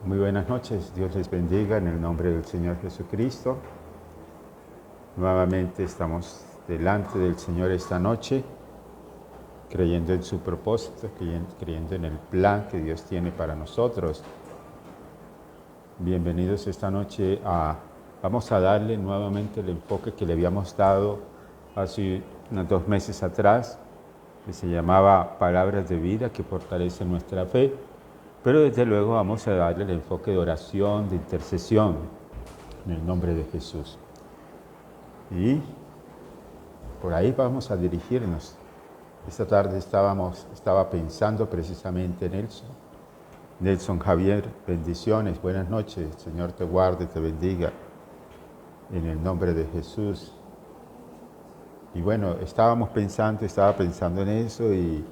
Muy buenas noches, Dios les bendiga en el nombre del Señor Jesucristo. Nuevamente estamos delante del Señor esta noche, creyendo en su propósito, creyendo en el plan que Dios tiene para nosotros. Bienvenidos esta noche vamos a darle nuevamente el enfoque que le habíamos dado hace unos 2 meses atrás, que se llamaba Palabras de Vida que fortalecen nuestra fe. Pero desde luego vamos a darle el enfoque de oración, de intercesión, en el nombre de Jesús. Y por ahí vamos a dirigirnos. Esta tarde estaba pensando precisamente en Nelson Javier, bendiciones, buenas noches, el Señor te guarde, te bendiga, en el nombre de Jesús. Y bueno, estaba pensando en eso y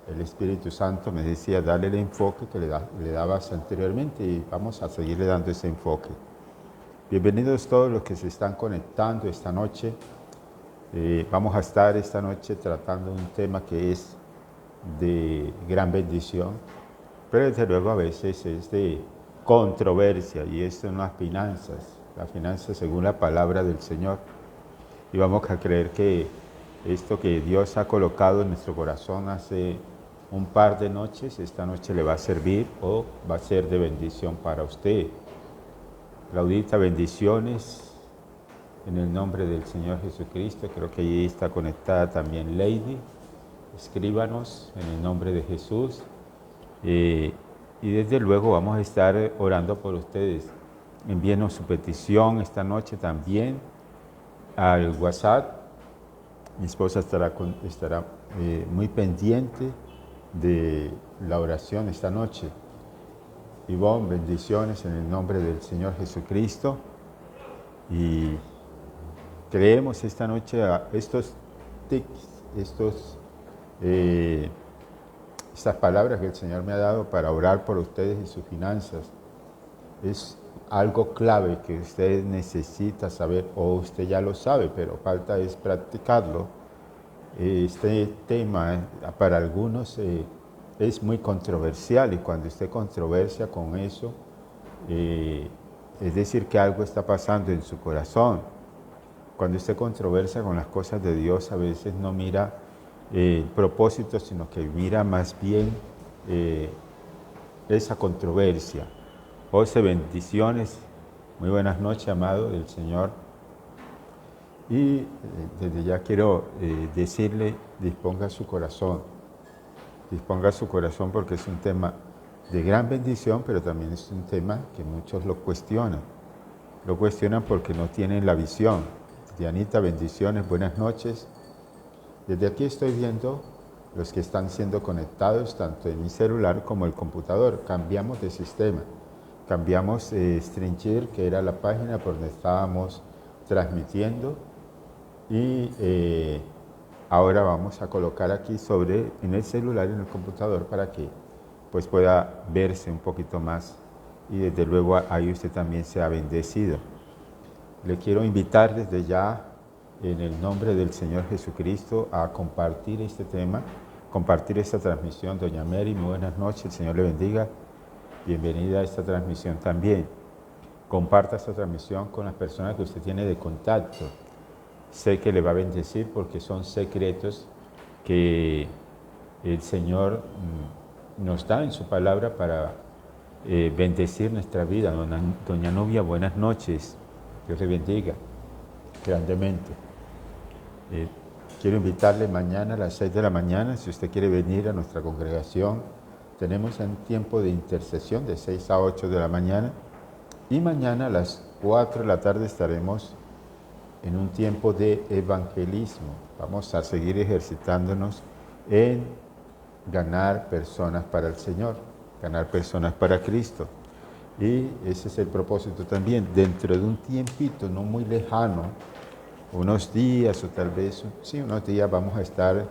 el Espíritu Santo me decía, dale el enfoque que le dabas anteriormente y vamos a seguirle dando ese enfoque. Bienvenidos todos los que se están conectando esta noche. Vamos a estar esta noche tratando un tema que es de gran bendición, pero desde luego a veces es de controversia y esto en las finanzas según la palabra del Señor. Y vamos a creer que esto que Dios ha colocado en nuestro corazón hace un par de noches, esta noche le va a servir o va a ser de bendición para usted. Claudita, bendiciones en el nombre del Señor Jesucristo. Creo que allí está conectada también Lady. Escríbanos en el nombre de Jesús. Y desde luego vamos a estar orando por ustedes. Envíenos su petición esta noche también al WhatsApp. Mi esposa estará muy pendiente de la oración esta noche. Ivonne, bendiciones en el nombre del Señor Jesucristo. Y creemos esta noche a estas palabras que el Señor me ha dado para orar por ustedes y sus finanzas. Es algo clave que usted necesita saber, o usted ya lo sabe, pero falta es practicarlo. Este tema para algunos es muy controversial y cuando esté controversia con eso, es decir que algo está pasando en su corazón. Cuando esté controversia con las cosas de Dios, a veces no mira el propósito, sino que mira más bien esa controversia. José, bendiciones, muy buenas noches, amado del Señor. Y desde ya quiero decirle, disponga su corazón porque es un tema de gran bendición, pero también es un tema que muchos lo cuestionan. Lo cuestionan porque no tienen la visión. Dianita, bendiciones, buenas noches. Desde aquí estoy viendo los que están siendo conectados tanto en mi celular como el computador. Cambiamos de sistema, cambiamos Stringir, que era la página por donde estábamos transmitiendo. Y ahora vamos a colocar aquí en el celular y en el computador para que pues pueda verse un poquito más y desde luego ahí usted también sea bendecido. Le quiero invitar desde ya en el nombre del Señor Jesucristo a compartir este tema, compartir esta transmisión. Doña Mary, muy buenas noches, el Señor le bendiga. Bienvenida a esta transmisión también. Comparta esta transmisión con las personas que usted tiene de contacto. Sé que le va a bendecir porque son secretos que el Señor nos da en su palabra para bendecir nuestra vida. Doña Nubia, buenas noches. Dios le bendiga grandemente. Quiero invitarle mañana a las 6 de la mañana, si usted quiere venir a nuestra congregación. Tenemos un tiempo de intercesión de 6 a 8 de la mañana y mañana a las 4 de la tarde estaremos en un tiempo de evangelismo. Vamos a seguir ejercitándonos en ganar personas para el Señor, ganar personas para Cristo. Y ese es el propósito también. Dentro de un tiempito no muy lejano, unos días o tal vez, sí, unos días vamos a estar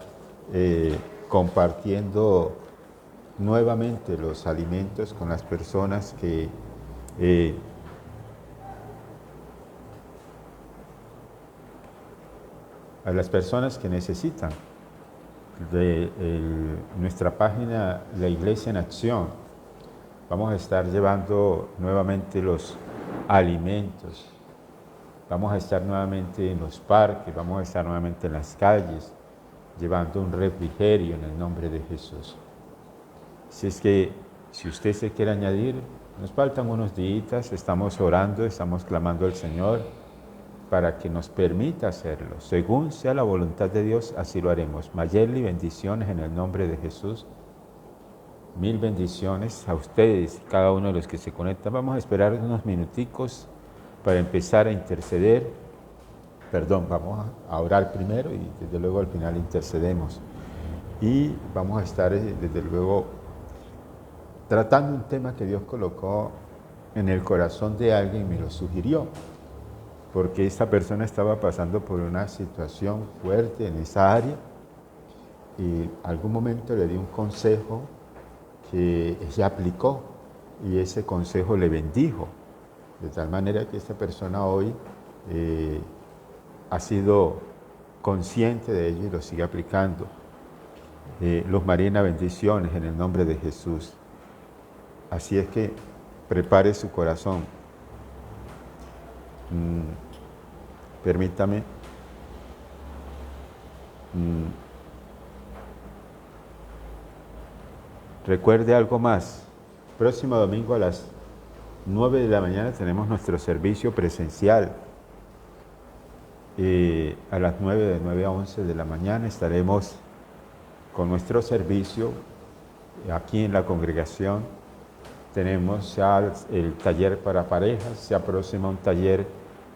compartiendo nuevamente los alimentos con las personas que a las personas que necesitan de nuestra página La Iglesia en Acción. Vamos a estar llevando nuevamente los alimentos. Vamos a estar nuevamente en los parques, vamos a estar nuevamente en las calles, llevando un refrigerio en el nombre de Jesús. Si es que, si usted se quiere añadir, nos faltan unos días, estamos orando, estamos clamando al Señor para que nos permita hacerlo. Según sea la voluntad de Dios, así lo haremos. Mayeli, bendiciones en el nombre de Jesús. Mil bendiciones a ustedes, cada uno de los que se conectan. Vamos a esperar unos minuticos para empezar a interceder. Perdón, vamos a orar primero y desde luego al final intercedemos. Y vamos a estar desde luego tratando un tema que Dios colocó en el corazón de alguien y me lo sugirió, porque esta persona estaba pasando por una situación fuerte en esa área y algún momento le di un consejo que ella aplicó y ese consejo le bendijo. De tal manera que esta persona hoy ha sido consciente de ello y lo sigue aplicando. Luz Marina, bendiciones en el nombre de Jesús. Así es que prepare su corazón. Permítame. Recuerde algo más. Próximo domingo a las 9 de la mañana tenemos nuestro servicio presencial. A las 9, de 9 a 11 de la mañana estaremos con nuestro servicio aquí en la congregación. Tenemos ya el taller para parejas, se aproxima un taller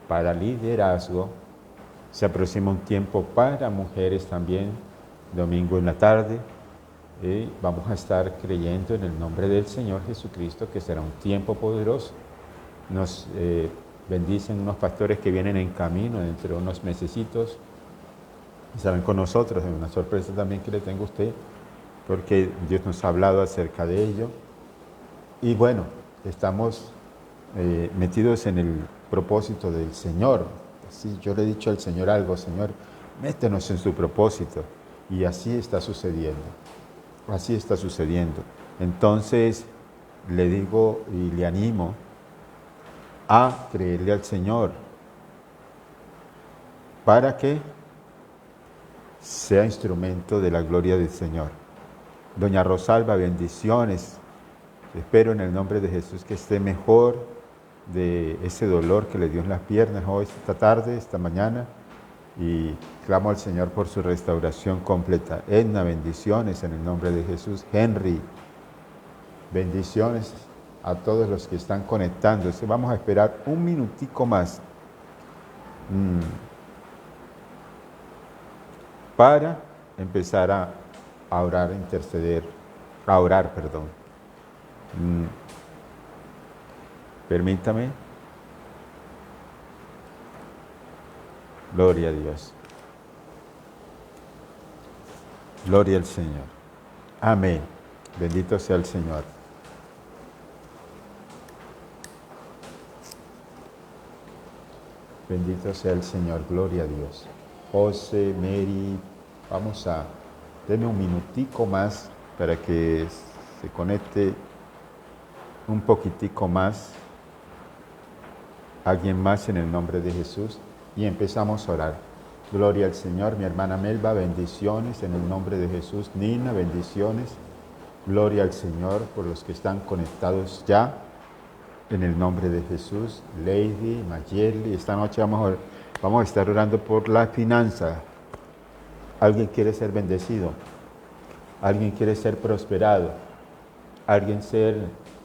para liderazgo, se aproxima un tiempo para mujeres también, domingo en la tarde. Vamos a estar creyendo en el nombre del Señor Jesucristo que será un tiempo poderoso. Nos bendicen unos pastores que vienen en camino dentro de unos mesecitos. Estarán con nosotros, es una sorpresa también que le tengo a usted, porque Dios nos ha hablado acerca de ello. Y bueno, estamos metidos en el propósito del Señor. Sí, yo le he dicho al Señor algo, Señor, métenos en su propósito. Y así está sucediendo. Así está sucediendo. Entonces, le digo y le animo a creerle al Señor para que sea instrumento de la gloria del Señor. Doña Rosalba, bendiciones. Espero en el nombre de Jesús que esté mejor de ese dolor que le dio en las piernas hoy, esta tarde, esta mañana. Y clamo al Señor por su restauración completa. Edna, bendiciones en el nombre de Jesús. Henry, bendiciones a todos los que están conectándose. Vamos a esperar un minutico más para empezar a orar, a interceder, a orar, perdón. Permítame. Gloria a Dios. Gloria al Señor. Amén. Bendito sea el Señor. Bendito sea el Señor. Gloria a Dios. José, Mary, vamos a... Denme un minutico más para que se conecte un poquitico más. Alguien más en el nombre de Jesús. Y empezamos a orar. Gloria al Señor. Mi hermana Melba, bendiciones en el nombre de Jesús. Nina, bendiciones. Gloria al Señor por los que están conectados ya en el nombre de Jesús. Lady, Mayeli, esta noche vamos a estar orando por la finanza. ¿Alguien quiere ser bendecido? ¿Alguien quiere ser prosperado? ¿Alguien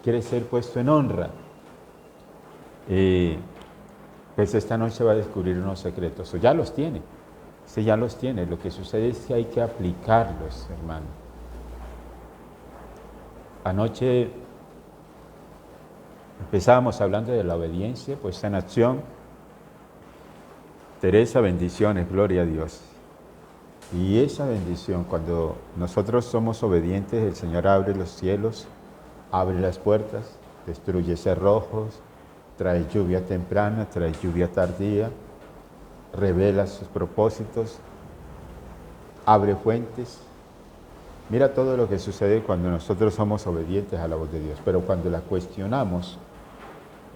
quiere ser puesto en honra? Pues esta noche va a descubrir unos secretos, o ya los tiene, usted ya los tiene, lo que sucede es que hay que aplicarlos, hermano. Anoche empezábamos hablando de la obediencia puesta en acción. Teresa, bendiciones, gloria a Dios. Y esa bendición, cuando nosotros somos obedientes, el Señor abre los cielos, abre las puertas, destruye cerrojos, trae lluvia temprana, trae lluvia tardía, revela sus propósitos, abre fuentes Mira todo lo que sucede cuando nosotros somos obedientes a la voz de Dios, pero cuando la cuestionamos,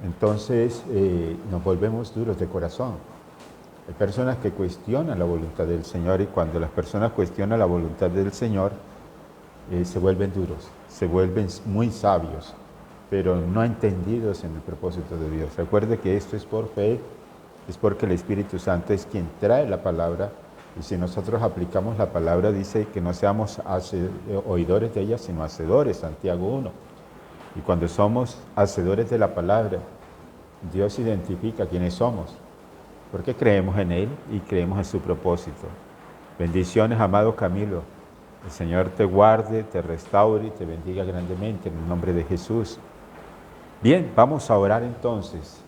entonces nos volvemos duros de corazón. Hay personas que cuestionan la voluntad del Señor y cuando las personas cuestionan la voluntad del Señor, se vuelven duros, se vuelven muy sabios, pero no entendidos en el propósito de Dios. Recuerde que esto es por fe, es porque el Espíritu Santo es quien trae la palabra y si nosotros aplicamos la palabra dice que no seamos oidores de ella, sino hacedores, Santiago 1. Y cuando somos hacedores de la palabra, Dios identifica quiénes somos, porque creemos en Él y creemos en su propósito. Bendiciones, amado Camilo. El Señor te guarde, te restaure y te bendiga grandemente en el nombre de Jesús. Bien, vamos a orar entonces.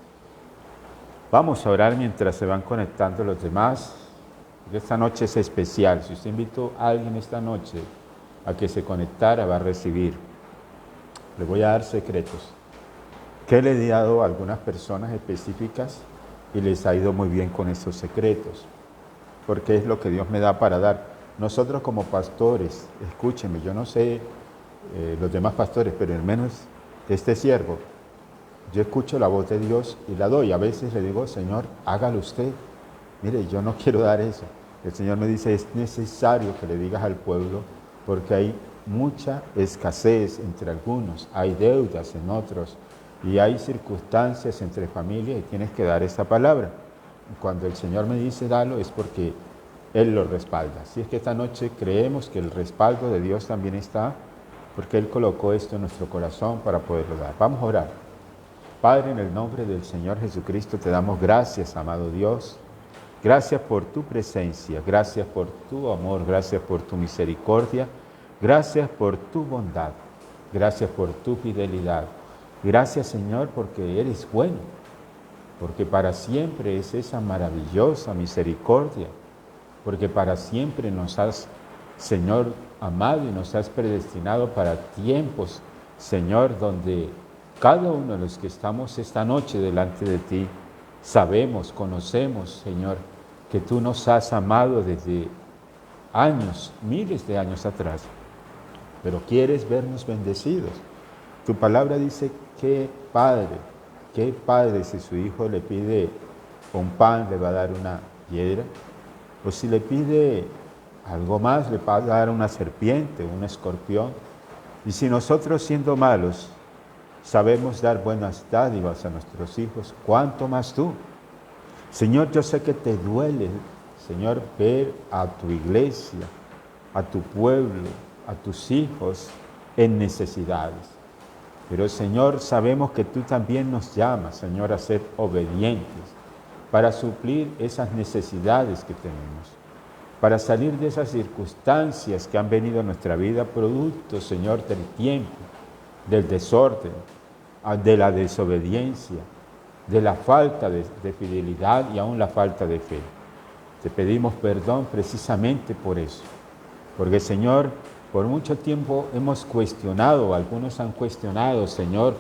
Vamos a orar mientras se van conectando los demás. Esta noche es especial. Si usted invitó a alguien esta noche a que se conectara, va a recibir. Le voy a dar secretos que le he dado a algunas personas específicas y les ha ido muy bien con esos secretos, porque es lo que Dios me da para dar. Nosotros como pastores, escúcheme, yo no sé los demás pastores, pero al menos este siervo, yo escucho la voz de Dios y la doy. A veces le digo, Señor, hágalo usted. Mire, yo no quiero dar eso. El Señor me dice, es necesario que le digas al pueblo porque hay mucha escasez entre algunos, hay deudas en otros y hay circunstancias entre familias y tienes que dar esa palabra. Cuando el Señor me dice dalo es porque Él lo respalda. Así es que esta noche creemos que el respaldo de Dios también está porque Él colocó esto en nuestro corazón para poderlo dar. Vamos a orar. Padre, en el nombre del Señor Jesucristo te damos gracias, amado Dios. Gracias por tu presencia, gracias por tu amor, gracias por tu misericordia, gracias por tu bondad, gracias por tu fidelidad. Gracias, Señor, porque eres bueno, porque para siempre es esa maravillosa misericordia, porque para siempre nos has, Señor, amado y nos has predestinado para tiempos, Señor, donde cada uno de los que estamos esta noche delante de ti, sabemos, conocemos, Señor, que tú nos has amado desde años, miles de años atrás, pero quieres vernos bendecidos. Tu palabra dice, qué padre si su hijo le pide un pan, le va a dar una piedra, o si le pide algo más, le va a dar una serpiente, un escorpión. Y si nosotros siendo malos sabemos dar buenas dádivas a nuestros hijos, ¿cuánto más tú? Señor, yo sé que te duele, Señor, ver a tu iglesia, a tu pueblo, a tus hijos en necesidades. Pero, Señor, sabemos que tú también nos llamas, Señor, a ser obedientes para suplir esas necesidades que tenemos, para salir de esas circunstancias que han venido a nuestra vida, producto, Señor, del tiempo, del desorden, de la desobediencia, de la falta de fidelidad y aún la falta de fe. Te pedimos perdón precisamente por eso, porque, Señor, por mucho tiempo hemos cuestionado, algunos han cuestionado, Señor,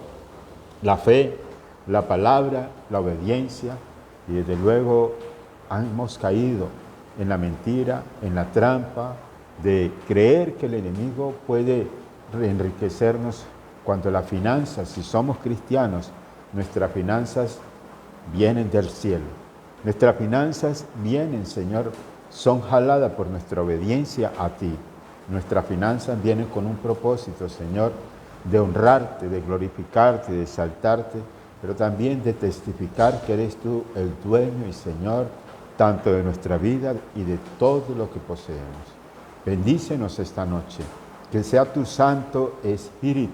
la fe, la palabra, la obediencia, y desde luego hemos caído en la mentira, en la trampa de creer que el enemigo puede enriquecernos cuando las finanzas, si somos cristianos, nuestras finanzas vienen del cielo. Nuestras finanzas vienen, Señor, son jaladas por nuestra obediencia a ti. Nuestras finanzas vienen con un propósito, Señor, de honrarte, de glorificarte, de exaltarte, pero también de testificar que eres tú el dueño y Señor tanto de nuestra vida y de todo lo que poseemos. Bendícenos esta noche, que sea tu Santo Espíritu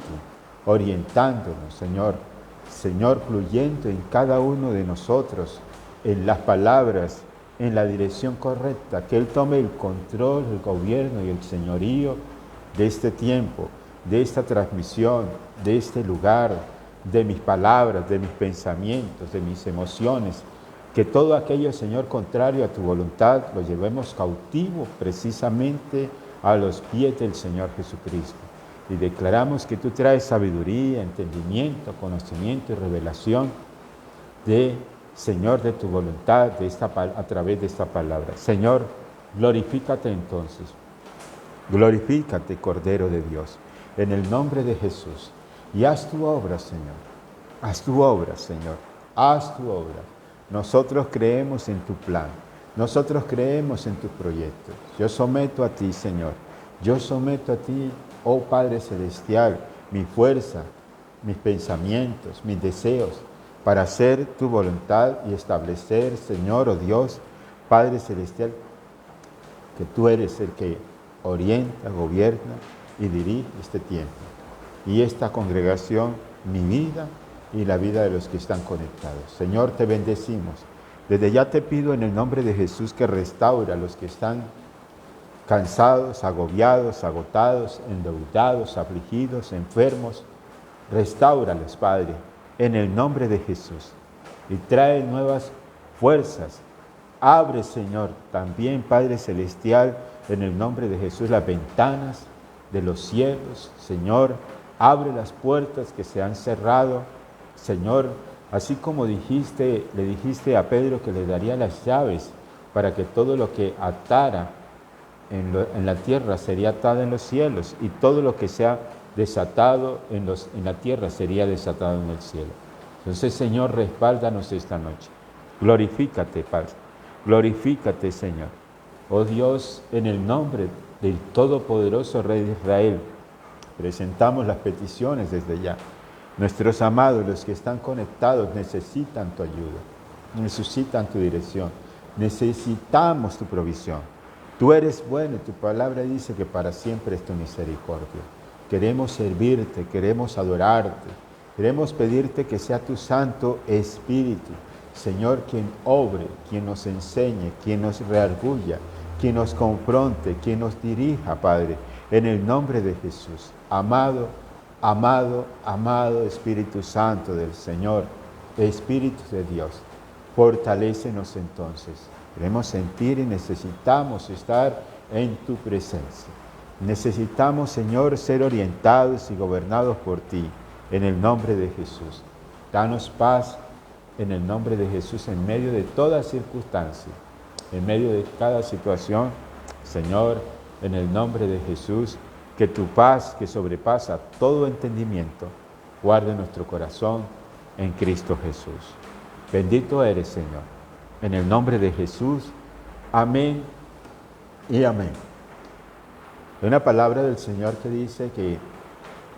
orientándonos, Señor, fluyendo en cada uno de nosotros, en las palabras, en la dirección correcta, que Él tome el control, el gobierno y el señorío de este tiempo, de esta transmisión, de este lugar, de mis palabras, de mis pensamientos, de mis emociones, que todo aquello, Señor, contrario a tu voluntad, lo llevemos cautivo precisamente a los pies del Señor Jesucristo. Y declaramos que tú traes sabiduría, entendimiento, conocimiento y revelación de, Señor, de tu voluntad a través de esta palabra. Señor, glorifícate entonces. Glorifícate, Cordero de Dios, en el nombre de Jesús. Y haz tu obra, Señor. Haz tu obra, Señor. Haz tu obra. Nosotros creemos en tu plan. Nosotros creemos en tus proyectos. Yo someto a ti, Señor. Yo someto a ti, oh Padre Celestial, mi fuerza, mis pensamientos, mis deseos, para hacer tu voluntad y establecer, Señor, oh Dios, Padre Celestial, que tú eres el que orienta, gobierna y dirige este tiempo. Y esta congregación, mi vida y la vida de los que están conectados. Señor, te bendecimos. Desde ya te pido en el nombre de Jesús que restaura a los que están cansados, agobiados, agotados, endeudados, afligidos, enfermos. Restáuralos, Padre, en el nombre de Jesús. Y trae nuevas fuerzas. Abre, Señor, también, Padre Celestial, en el nombre de Jesús, las ventanas de los cielos. Señor, abre las puertas que se han cerrado. Señor, así como le dijiste a Pedro que le daría las llaves para que todo lo que atara en la tierra sería atado en los cielos, y todo lo que sea desatado en la tierra sería desatado en el cielo. Entonces, Señor, respáldanos esta noche. Glorifícate, Padre. Glorifícate, Señor. Oh Dios, en el nombre del todopoderoso Rey de Israel, presentamos las peticiones desde ya. Nuestros amados, los que están conectados, necesitan tu ayuda, necesitan tu dirección, necesitamos tu provisión. Tú eres bueno y tu palabra dice que para siempre es tu misericordia. Queremos servirte, queremos adorarte, queremos pedirte que sea tu Santo Espíritu, Señor, quien obre, quien nos enseñe, quien nos redarguya, quien nos confronte, quien nos dirija, Padre, en el nombre de Jesús. Amado, amado, amado Espíritu Santo del Señor, Espíritu de Dios, fortalécenos entonces. Queremos sentir y necesitamos estar en tu presencia. Necesitamos, Señor, ser orientados y gobernados por ti, en el nombre de Jesús. Danos paz en el nombre de Jesús en medio de toda circunstancia, en medio de cada situación. Señor, en el nombre de Jesús, que tu paz, que sobrepasa todo entendimiento, guarde nuestro corazón en Cristo Jesús. Bendito eres, Señor. En el nombre de Jesús. Amén y amén. Hay una palabra del Señor que dice que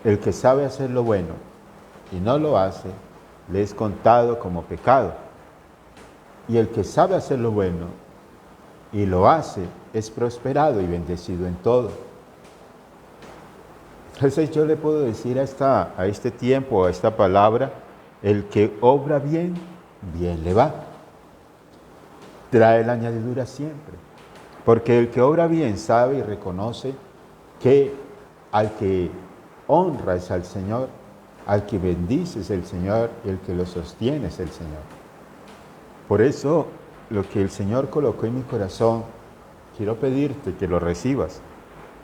el que sabe hacer lo bueno y no lo hace, le es contado como pecado. Y el que sabe hacer lo bueno y lo hace, es prosperado y bendecido en todo. Entonces yo le puedo decir a este tiempo, a esta palabra, el que obra bien, bien le va. Trae la añadidura siempre. Porque el que obra bien sabe y reconoce que al que honra es al Señor, al que bendice es el Señor, y el que lo sostiene es el Señor. Por eso, lo que el Señor colocó en mi corazón, quiero pedirte que lo recibas.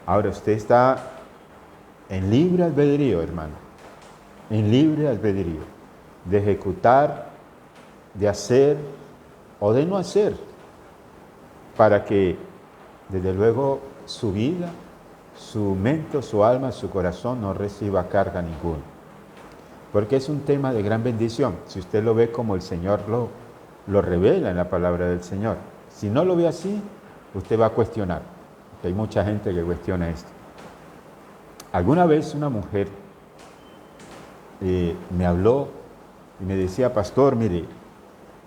Ahora, usted está en libre albedrío, hermano, en libre albedrío, de ejecutar, de hacer o de no hacer, para que, desde luego, su vida, su mente, su alma, su corazón no reciba carga ninguna. Porque es un tema de gran bendición, si usted lo ve como el Señor lo revela en la palabra del Señor. Si no lo ve así, usted va a cuestionar, porque hay mucha gente que cuestiona esto. Alguna vez una mujer me habló y me decía: pastor, mire,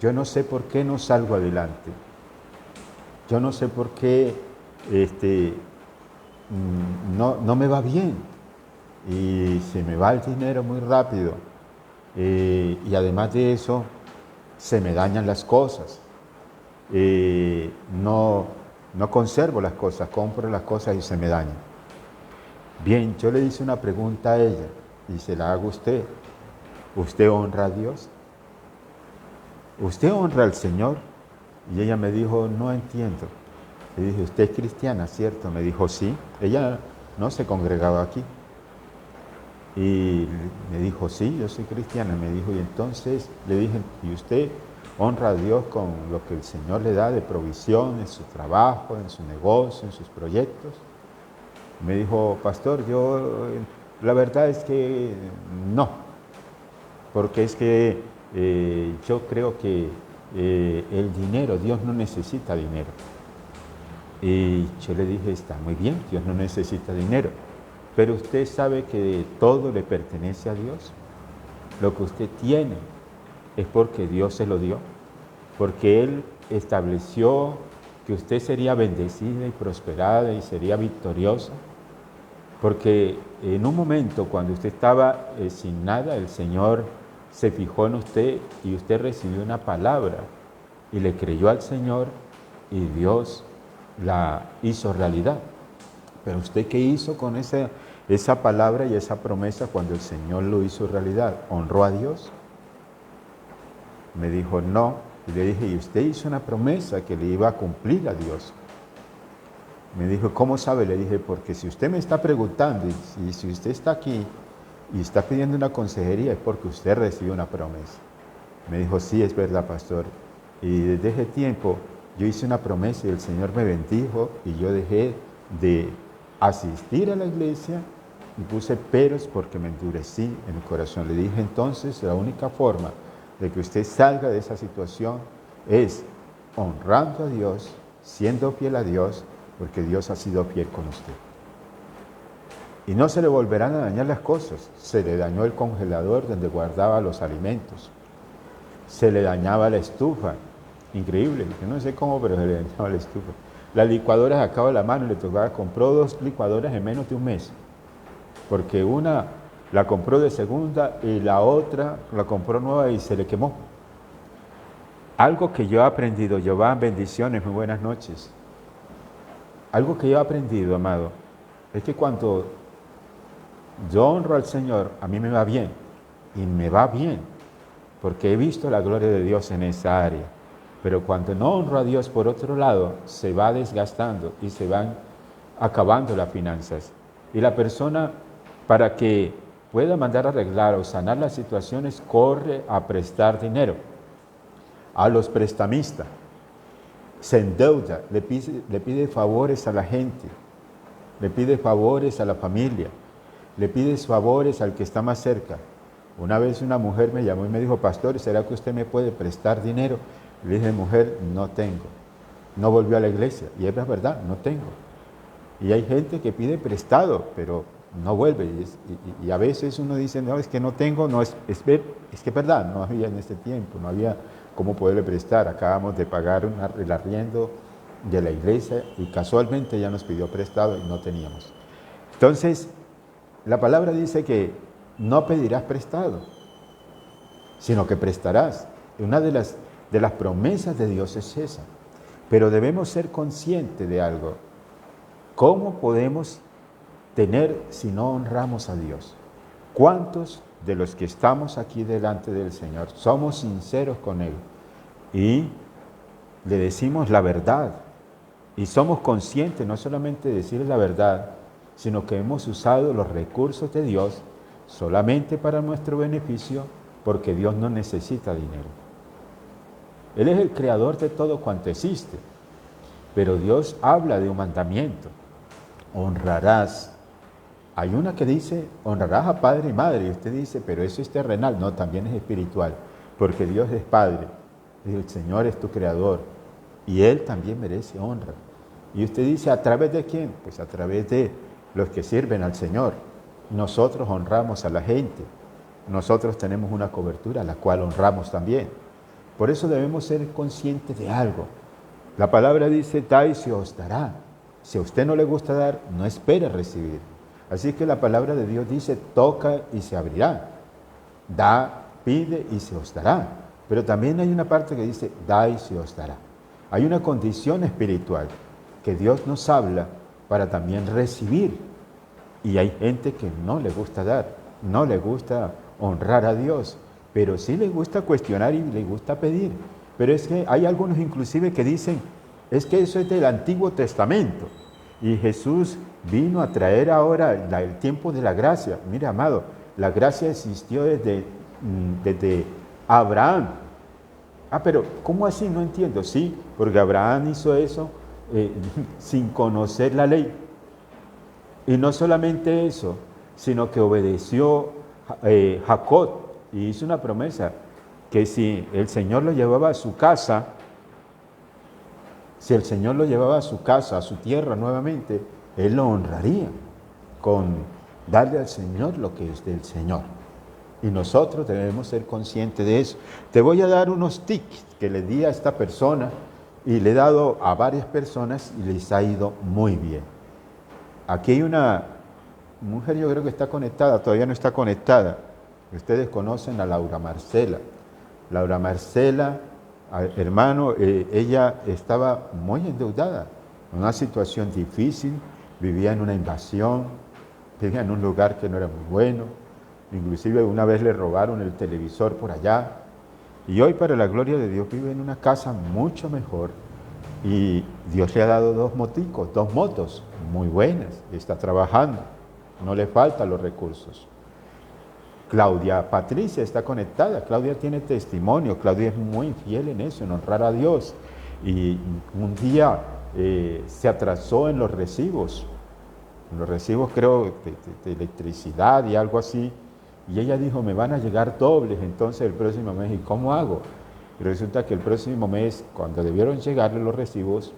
yo no sé por qué no salgo adelante. Yo no sé por qué no me va bien. Y se me va el dinero muy rápido. Y además de eso, se me dañan las cosas. No conservo las cosas, compro las cosas y se me dañan. Bien, yo le hice una pregunta a ella y se la hago a usted. ¿Usted honra a Dios? ¿Usted honra al Señor? Y ella me dijo: no entiendo. Le dije: ¿usted es cristiana, cierto? Me dijo: sí. Ella no se congregaba aquí. Y me dijo: sí, yo soy cristiana. Me dijo: y entonces le dije: ¿y usted honra a Dios con lo que el Señor le da de provisión en su trabajo, en su negocio, en sus proyectos? Me dijo, pastor, yo la verdad es que no, porque es que yo creo que el dinero, Dios no necesita dinero. Y yo le dije, está muy bien, Dios no necesita dinero, pero usted sabe que todo le pertenece a Dios. Lo que usted tiene es porque Dios se lo dio, porque Él estableció que usted sería bendecida y prosperada y sería victoriosa, porque en un momento cuando usted estaba sin nada, el Señor se fijó en usted y usted recibió una palabra y le creyó al Señor y Dios la hizo realidad. Pero usted, ¿qué hizo con esa palabra y esa promesa cuando el Señor lo hizo realidad? ¿Honró a Dios? Me dijo, no. Y le dije, ¿y usted hizo una promesa que le iba a cumplir a Dios? Me dijo, ¿cómo sabe? Le dije, porque si usted me está preguntando y si usted está aquí y está pidiendo una consejería es porque usted recibió una promesa. Me dijo, sí, es verdad, pastor. Y desde ese tiempo yo hice una promesa y el Señor me bendijo y yo dejé de asistir a la iglesia y puse peros porque me endurecí en el corazón. Le dije, entonces, la única forma de que usted salga de esa situación es honrando a Dios, siendo fiel a Dios, porque Dios ha sido fiel con usted. Y no se le volverán a dañar las cosas. Se le dañó el congelador donde guardaba los alimentos. Se le dañaba la estufa. Increíble, yo no sé cómo, pero se le dañaba la estufa. La licuadora se acaba la mano y le tocaba, compró 2 licuadoras en menos de un mes. Porque una la compró de segunda y la otra la compró nueva y se le quemó. Algo que yo he aprendido, Jehová, bendiciones, muy buenas noches. Algo que yo he aprendido, amado, es que cuando yo honro al Señor, a mí me va bien. Y me va bien, porque he visto la gloria de Dios en esa área. Pero cuando no honro a Dios, por otro lado, se va desgastando y se van acabando las finanzas. Y la persona, para que pueda mandar a arreglar o sanar las situaciones, corre a prestar dinero a los prestamistas. Se endeuda, le pide favores a la gente, le pide favores a la familia, le pide favores al que está más cerca. Una vez una mujer me llamó y me dijo, pastor, ¿será que usted me puede prestar dinero? Le dije, mujer, no tengo. No volvió a la iglesia. Y es verdad, no tengo. Y hay gente que pide prestado, pero no vuelve. Y a veces uno dice, no, es que no tengo, no es que es verdad, no había en este tiempo, no había cómo poderle prestar. Acabamos de pagar el arriendo de la iglesia y casualmente ya nos pidió prestado y no teníamos. Entonces, la palabra dice que no pedirás prestado, sino que prestarás. Una de las promesas de Dios es esa. Pero debemos ser conscientes de algo. ¿Cómo podemos tener si no honramos a Dios? ¿Cuántos de los que estamos aquí delante del Señor somos sinceros con Él y le decimos la verdad? Y somos conscientes no solamente de decirle la verdad, sino que hemos usado los recursos de Dios solamente para nuestro beneficio, porque Dios no necesita dinero. Él es el creador de todo cuanto existe, pero Dios habla de un mandamiento: honrarás. Hay una que dice, honrarás a padre y madre, y usted dice, pero eso es terrenal. No, también es espiritual, porque Dios es Padre, y el Señor es tu creador, y Él también merece honra. Y usted dice, ¿a través de quién? Pues a través de los que sirven al Señor. Nosotros honramos a la gente, nosotros tenemos una cobertura a la cual honramos también. Por eso debemos ser conscientes de algo. La palabra dice, da y se os dará. Si a usted no le gusta dar, no espere recibir. Así que la palabra de Dios dice, toca y se abrirá. Da, pide y se os dará. Pero también hay una parte que dice, da y se os dará. Hay una condición espiritual que Dios nos habla para también recibir. Y hay gente que no le gusta dar, no le gusta honrar a Dios, pero sí le gusta cuestionar y le gusta pedir. Pero es que hay algunos inclusive que dicen, es que eso es del Antiguo Testamento. Y Jesús vino a traer ahora el tiempo de la gracia. Mira, amado, la gracia existió desde Abraham. Pero ¿cómo así? No entiendo. Sí, porque Abraham hizo eso sin conocer la ley. Y no solamente eso, sino que obedeció Jacob y hizo una promesa que si el Señor lo llevaba a su casa, si el Señor lo llevaba a su casa, a su tierra nuevamente, Él lo honraría con darle al Señor lo que es del Señor. Y nosotros debemos ser conscientes de eso. Te voy a dar unos tips que le di a esta persona y le he dado a varias personas y les ha ido muy bien. Aquí hay una mujer, yo creo que está conectada, todavía no está conectada. Ustedes conocen a Laura Marcela. Laura Marcela, hermano, ella estaba muy endeudada, en una situación difícil, vivía en una invasión, vivía en un lugar que no era muy bueno, inclusive una vez le robaron el televisor por allá, y hoy para la gloria de Dios vive en una casa mucho mejor, y Dios le ha dado dos motos muy buenas, está trabajando, no le faltan los recursos. Claudia Patricia está conectada, Claudia tiene testimonio, Claudia es muy fiel en eso, en honrar a Dios. Y un día se atrasó en los recibos creo de electricidad y algo así, y ella dijo, me van a llegar dobles entonces el próximo mes, ¿y cómo hago? Y resulta que el próximo mes, cuando debieron llegarle los recibos,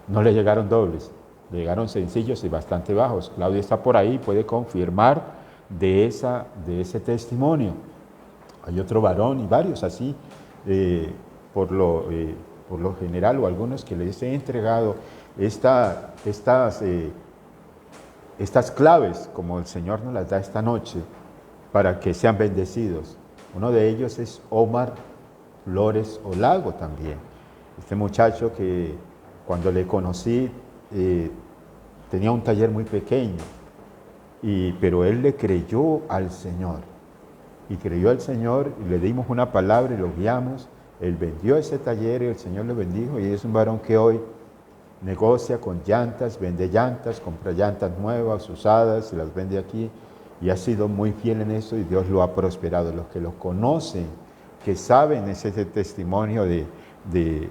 no le llegaron dobles, le llegaron sencillos y bastante bajos. Claudia está por ahí, puede confirmar de ese testimonio. Hay otro varón y varios así, por lo general, o algunos que les he entregado estas claves, como el Señor nos las da esta noche, para que sean bendecidos. Uno de ellos es Omar Flores Olago también. Este muchacho que cuando le conocí tenía un taller muy pequeño, pero él le creyó al Señor. Y creyó al Señor y le dimos una palabra y lo guiamos. Él vendió ese taller y el Señor lo bendijo, y es un varón que hoy negocia con llantas, vende llantas, compra llantas nuevas, usadas, y las vende aquí, y ha sido muy fiel en eso y Dios lo ha prosperado. Los que lo conocen, que saben ese testimonio de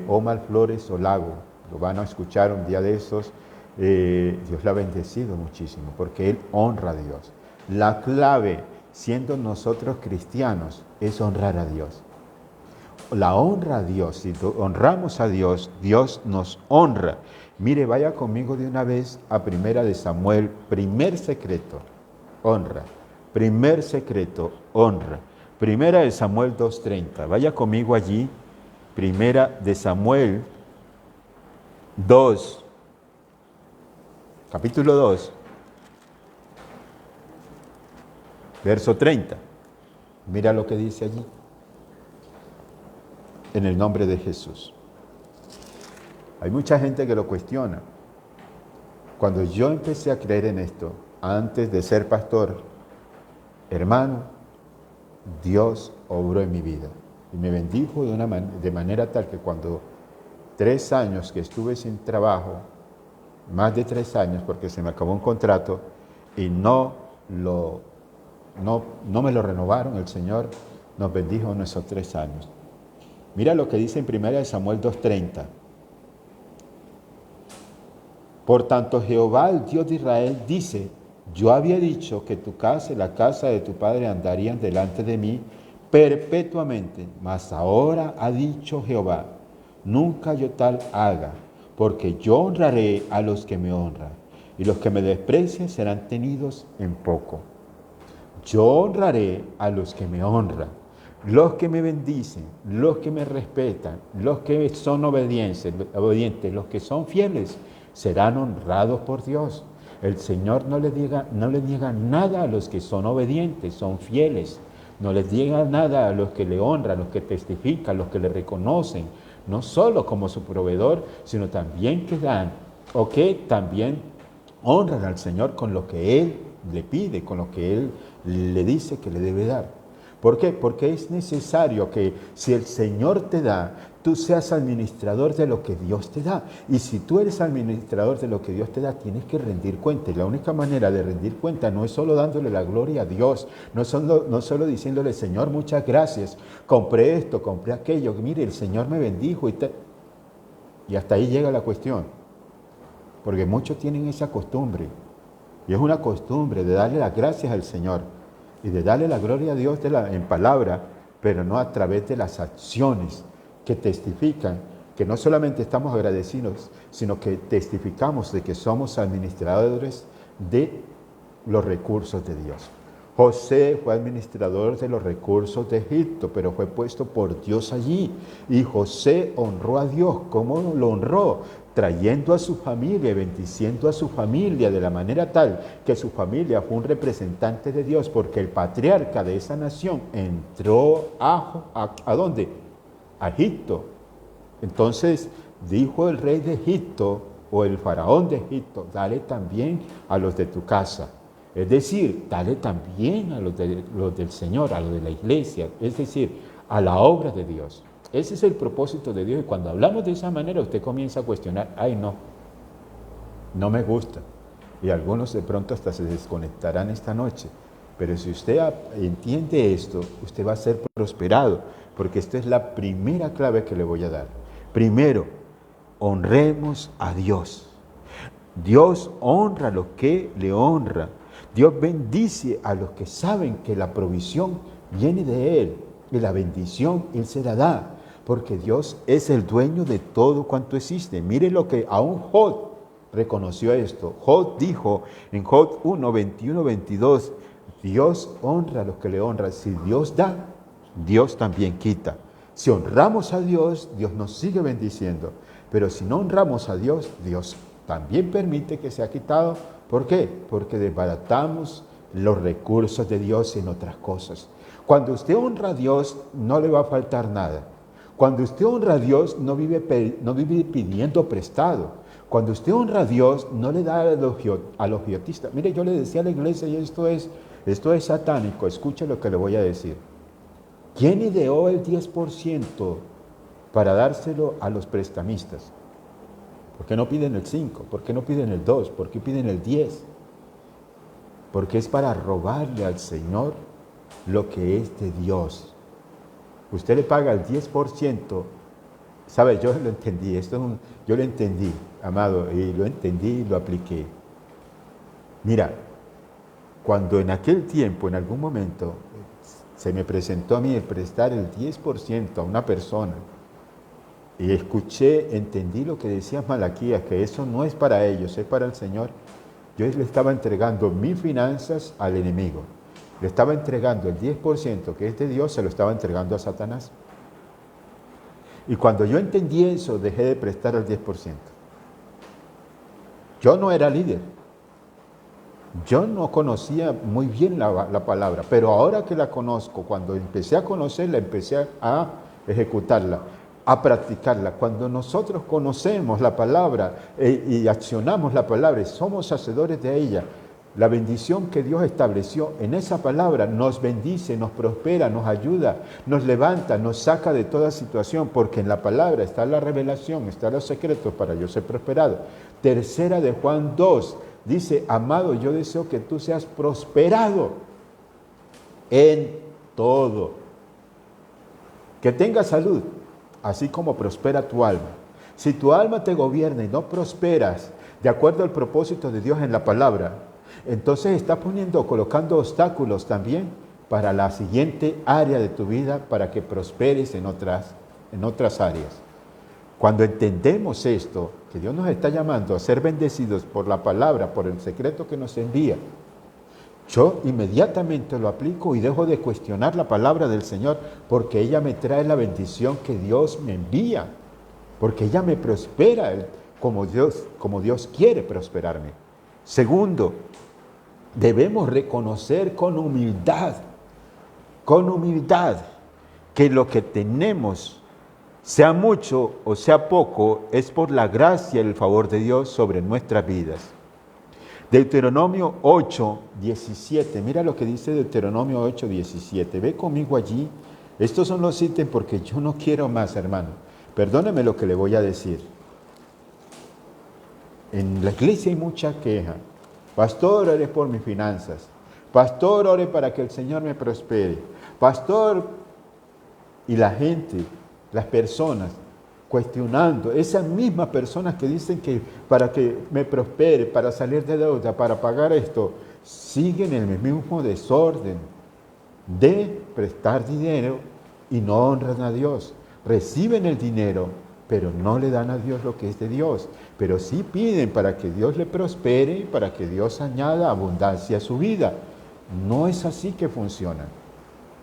Omar Flores Olago, lo van a escuchar un día de esos. Dios le ha bendecido muchísimo porque él honra a Dios. La clave, siendo nosotros cristianos, es honrar a Dios. La honra a Dios, si honramos a Dios, Dios nos honra. Mire, vaya conmigo de una vez a Primera de Samuel, primer secreto, honra. Primer secreto, honra. Primera de Samuel 2:30. Vaya conmigo allí, Primera de Samuel 2, capítulo 2, verso 30. Mira lo que dice allí. En el nombre de Jesús. Hay mucha gente que lo cuestiona. Cuando yo empecé a creer en esto, antes de ser pastor, hermano, Dios obró en mi vida y me bendijo de manera tal que cuando 3 años que estuve sin trabajo, más de 3 años porque se me acabó un contrato y no me lo renovaron, el Señor nos bendijo en esos 3 años. Mira lo que dice en 1 Samuel 2:30. Por tanto, Jehová, el Dios de Israel, dice, yo había dicho que tu casa y la casa de tu padre andarían delante de mí perpetuamente, mas ahora ha dicho Jehová, nunca yo tal haga, porque yo honraré a los que me honran, y los que me desprecian serán tenidos en poco. Yo honraré a los que me honran. Los que me bendicen, los que me respetan, los que son obedientes, los que son fieles, serán honrados por Dios. El Señor no le niega nada a los que son obedientes, son fieles. No les niega nada a los que le honran, los que testifican, los que le reconocen, no solo como su proveedor, sino también que dan, o que también honran al Señor con lo que Él le pide, con lo que Él le dice que le debe dar. ¿Por qué? Porque es necesario que si el Señor te da, tú seas administrador de lo que Dios te da. Y si tú eres administrador de lo que Dios te da, tienes que rendir cuenta. Y la única manera de rendir cuenta no es solo dándole la gloria a Dios, no solo diciéndole, Señor, muchas gracias, compré esto, compré aquello, mire, el Señor me bendijo y hasta ahí llega la cuestión. porque muchos tienen esa costumbre. Y es una costumbre de darle las gracias al Señor y de darle la gloria a Dios en palabra, pero no a través de las acciones que testifican que no solamente estamos agradecidos, sino que testificamos de que somos administradores de los recursos de Dios. José fue administrador de los recursos de Egipto, pero fue puesto por Dios allí. Y José honró a Dios. ¿Cómo lo honró? Trayendo a su familia, bendiciendo a su familia de la manera tal que su familia fue un representante de Dios, porque el patriarca de esa nación entró ¿a dónde? A Egipto. Entonces dijo el rey de Egipto, o el faraón de Egipto, dale también a los de tu casa. Es decir, dale también a los del Señor, a los de la iglesia, es decir, a la obra de Dios. Ese es el propósito de Dios. Y cuando hablamos de esa manera, usted comienza a cuestionar, ay no me gusta. Y algunos de pronto hasta se desconectarán esta noche. Pero si usted entiende esto, usted va a ser prosperado, porque esta es la primera clave que le voy a dar. Primero, honremos a Dios. Dios honra a los que le honran. Dios bendice a los que saben que la provisión viene de Él y la bendición Él se la da, porque Dios es el dueño de todo cuanto existe. Mire lo que aún Job reconoció esto. Job dijo en Job 1, 21, 22, Dios honra a los que le honran. Si Dios da, Dios también quita. Si honramos a Dios, Dios nos sigue bendiciendo. Pero si no honramos a Dios, Dios también permite que sea quitado. ¿Por qué? Porque desbaratamos los recursos de Dios en otras cosas. Cuando usted honra a Dios, no le va a faltar nada. Cuando usted honra a Dios, no vive pidiendo prestado. Cuando usted honra a Dios, no le da a los giotistas. Mire, yo le decía a la iglesia, y esto es satánico, escuche lo que le voy a decir. ¿Quién ideó el 10% para dárselo a los prestamistas? ¿Por qué no piden el 5? ¿Por qué no piden el 2? ¿Por qué piden el 10? Porque es para robarle al Señor lo que es de Dios. Usted le paga el 10%. ¿Sabe? Yo lo entendí. Yo lo entendí, amado, y lo entendí y lo apliqué. Mira, cuando en aquel tiempo, en algún momento, se me presentó a mí el prestar el 10% a una persona, y entendí lo que decía Malaquías, que eso no es para ellos, es para el Señor. Yo le estaba entregando mis finanzas al enemigo. Le estaba entregando el 10% que es de Dios, se lo estaba entregando a Satanás. Y cuando yo entendí eso, dejé de prestar el 10%. Yo no era líder. Yo no conocía muy bien la palabra, pero ahora que la conozco, cuando empecé a conocerla, empecé a ejecutarla, a practicarla. Cuando nosotros conocemos la palabra y accionamos la palabra y somos hacedores de ella, la bendición que Dios estableció en esa palabra nos bendice, nos prospera, nos ayuda, nos levanta, nos saca de toda situación, porque en la palabra está la revelación, están los secretos para yo ser prosperado. Tercera de Juan 2, dice, amado, yo deseo que tú seas prosperado en todo, que tengas salud, así como prospera tu alma. Si tu alma te gobierna y no prosperas de acuerdo al propósito de Dios en la palabra, entonces estás colocando obstáculos también para la siguiente área de tu vida, para que prosperes en otras áreas. Cuando entendemos esto, que Dios nos está llamando a ser bendecidos por la palabra, por el secreto que nos envía, yo inmediatamente lo aplico y dejo de cuestionar la palabra del Señor, porque ella me trae la bendición que Dios me envía, porque ella me prospera como Dios quiere prosperarme. Segundo, debemos reconocer con humildad, que lo que tenemos, sea mucho o sea poco, es por la gracia y el favor de Dios sobre nuestras vidas. Deuteronomio 8, 17. Mira lo que dice Deuteronomio 8, 17. Ve conmigo allí. Estos son los ítems porque yo no quiero más, hermano. Perdóneme lo que le voy a decir. En la iglesia hay mucha queja. Pastor, ore por mis finanzas. Pastor, ore para que el Señor me prospere. Pastor, y la gente, las personas, cuestionando. Esas mismas personas que dicen que para que me prospere, para salir de deuda, para pagar esto, siguen el mismo desorden de prestar dinero y no honran a Dios. Reciben el dinero, pero no le dan a Dios lo que es de Dios. Pero sí piden para que Dios le prospere y para que Dios añada abundancia a su vida. No es así que funciona.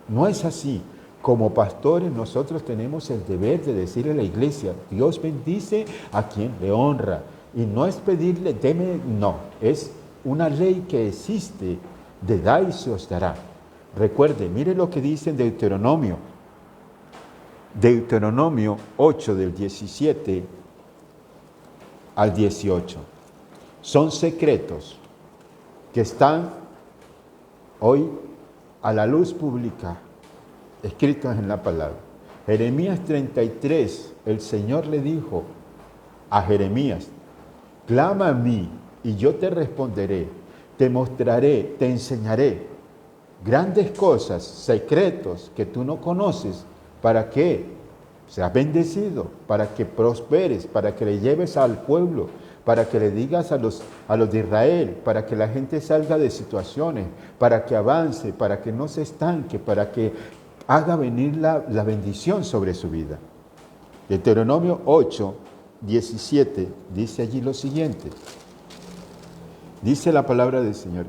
No es así. Como pastores nosotros tenemos el deber de decirle a la iglesia, Dios bendice a quien le honra. Y no es pedirle, deme, no. Es una ley que existe, de da y se os dará. Recuerde, mire lo que dice en Deuteronomio 8 del 17 al 18. Son secretos que están hoy a la luz pública, escritos en la palabra. Jeremías 33, el Señor le dijo a Jeremías, clama a mí y yo te responderé, te mostraré, te enseñaré grandes cosas, secretos que tú no conoces, para que seas bendecido, para que prosperes, para que le lleves al pueblo, para que le digas a los de Israel, para que la gente salga de situaciones, para que avance, para que no se estanque, para que haga venir la bendición sobre su vida. Deuteronomio 8, 17 dice allí lo siguiente. Dice la palabra del Señor.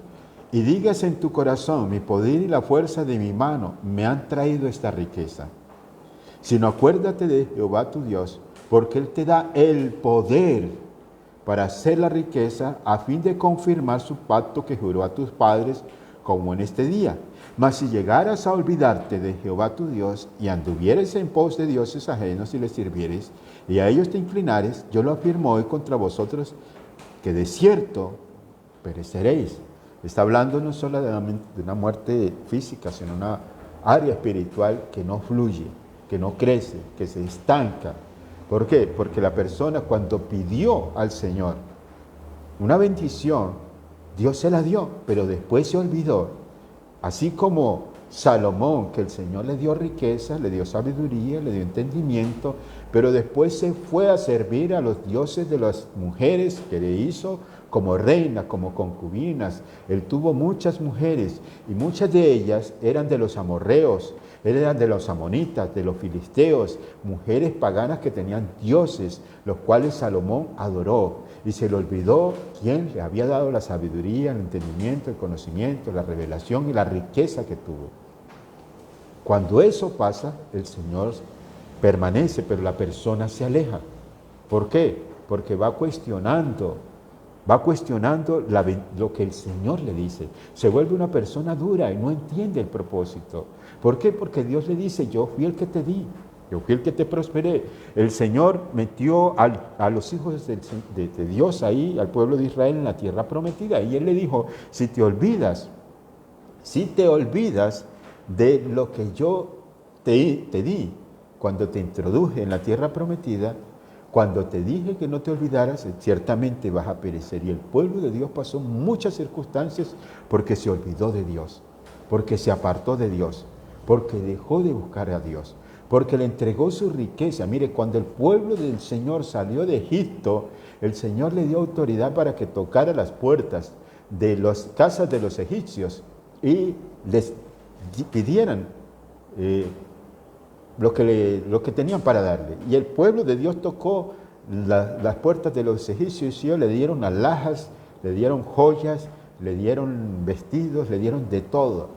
Y digas en tu corazón, mi poder y la fuerza de mi mano me han traído esta riqueza. Sino acuérdate de Jehová tu Dios, porque Él te da el poder para hacer la riqueza a fin de confirmar su pacto que juró a tus padres como en este día. Mas si llegaras a olvidarte de Jehová tu Dios y anduvieres en pos de dioses ajenos y les sirvieres y a ellos te inclinares, yo lo afirmo hoy contra vosotros que de cierto pereceréis. Está hablando no solo de una muerte física, sino una área espiritual que no fluye, que no crece, que se estanca. ¿Por qué? Porque la persona cuando pidió al Señor una bendición, Dios se la dio, pero después se olvidó. Así como Salomón, que el Señor le dio riqueza, le dio sabiduría, le dio entendimiento, pero después se fue a servir a los dioses de las mujeres que le hizo como reina, como concubinas. Él tuvo muchas mujeres y muchas de ellas eran de los amorreos, eran de los amonitas, de los filisteos, mujeres paganas que tenían dioses, los cuales Salomón adoró. Y se le olvidó quién le había dado la sabiduría, el entendimiento, el conocimiento, la revelación y la riqueza que tuvo. Cuando eso pasa, el Señor permanece, pero la persona se aleja. ¿Por qué? Porque va cuestionando lo que el Señor le dice. Se vuelve una persona dura y no entiende el propósito. ¿Por qué? Porque Dios le dice, yo fui el que te di, yo fui el que te prosperé. El Señor metió a los hijos de Dios ahí, al pueblo de Israel en la tierra prometida. Y Él le dijo, si te olvidas de lo que yo te di cuando te introduje en la tierra prometida, cuando te dije que no te olvidaras, ciertamente vas a perecer. Y el pueblo de Dios pasó muchas circunstancias porque se olvidó de Dios, porque se apartó de Dios, porque dejó de buscar a Dios, porque le entregó su riqueza. Mire, cuando el pueblo del Señor salió de Egipto, el Señor le dio autoridad para que tocara las puertas de las casas de los egipcios y les pidieran lo que tenían para darle. Y el pueblo de Dios tocó las puertas de los egipcios y le dieron alhajas, le dieron joyas, le dieron vestidos, le dieron de todo.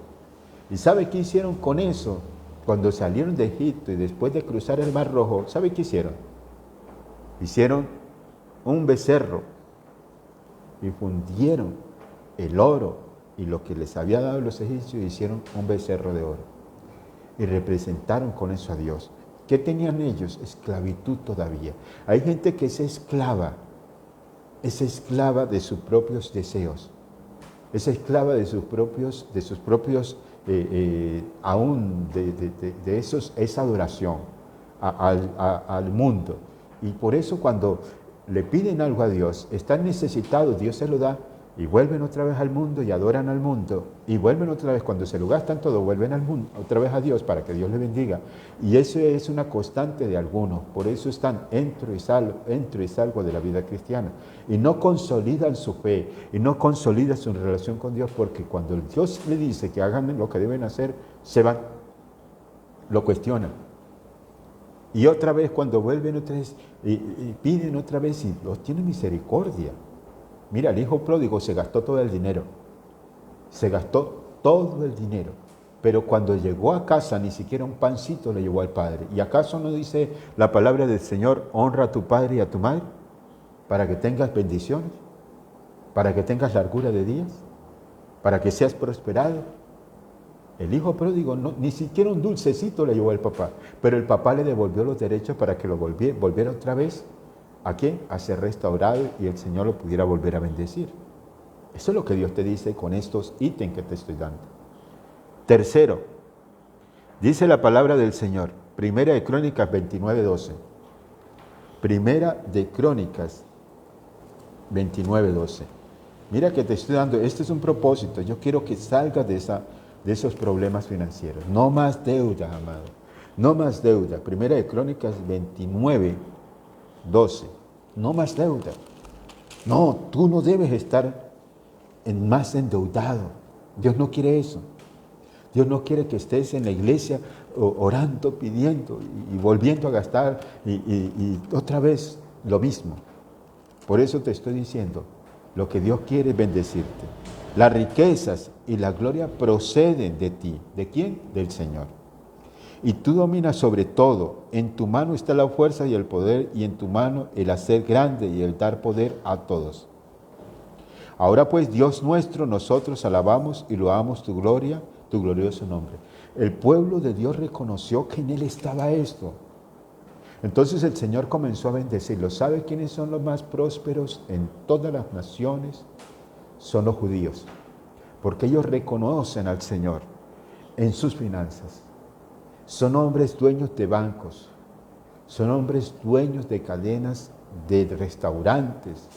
¿Y sabe qué hicieron con eso? Cuando salieron de Egipto y después de cruzar el Mar Rojo, ¿sabe qué hicieron? Hicieron un becerro y fundieron el oro y lo que les había dado los egipcios, hicieron un becerro de oro. Y representaron con eso a Dios. ¿Qué tenían ellos? Esclavitud todavía. Hay gente que es esclava de sus propios deseos, es esclava de sus propios aún de esa adoración al mundo. Y por eso cuando le piden algo a Dios, están necesitados, Dios se lo da, Y vuelven otra vez al mundo y adoran al mundo. Y vuelven otra vez, cuando se lo gastan todo, vuelven al mundo, otra vez a Dios para que Dios les bendiga. Y eso es una constante de algunos. Por eso están entro y salgo de la vida cristiana. Y no consolidan su fe, y no consolidan su relación con Dios, porque cuando Dios le dice que hagan lo que deben hacer, se van, lo cuestionan. Y otra vez, cuando vuelven otra vez, y piden otra vez, y Dios tiene misericordia. Mira, el hijo pródigo se gastó todo el dinero. Se gastó todo el dinero. Pero cuando llegó a casa, ni siquiera un pancito le llevó al padre. ¿Y acaso no dice la palabra del Señor, honra a tu padre y a tu madre, para que tengas bendiciones, para que tengas largura de días, para que seas prosperado? El hijo pródigo ni siquiera un dulcecito le llevó al papá, pero el papá le devolvió los derechos para que lo volviera otra vez. ¿A qué? A ser restaurado y el Señor lo pudiera volver a bendecir. Eso es lo que Dios te dice con estos ítems que te estoy dando. Tercero, dice la palabra del Señor, Primera de Crónicas 29:12. Primera de Crónicas 29:12. Mira que te estoy dando, este es un propósito, yo quiero que salgas de esos problemas financieros. No más deuda, amado. No más deuda. Primera de Crónicas 29:12. No más deuda. No, tú no debes estar más endeudado. Dios no quiere eso. Dios no quiere que estés en la iglesia orando, pidiendo y volviendo a gastar y otra vez lo mismo. Por eso te estoy diciendo, lo que Dios quiere es bendecirte. Las riquezas y la gloria proceden de ti. ¿De quién? Del Señor. Y tú dominas sobre todo. En tu mano está la fuerza y el poder, y en tu mano el hacer grande y el dar poder a todos. Ahora pues, Dios nuestro, nosotros alabamos y loamos tu gloria, tu glorioso nombre. El pueblo de Dios reconoció que en él estaba esto. Entonces el Señor comenzó a bendecirlos. ¿Sabe quiénes son los más prósperos en todas las naciones? Son los judíos, porque ellos reconocen al Señor en sus finanzas. Son hombres dueños de bancos, son hombres dueños de cadenas de restaurantes,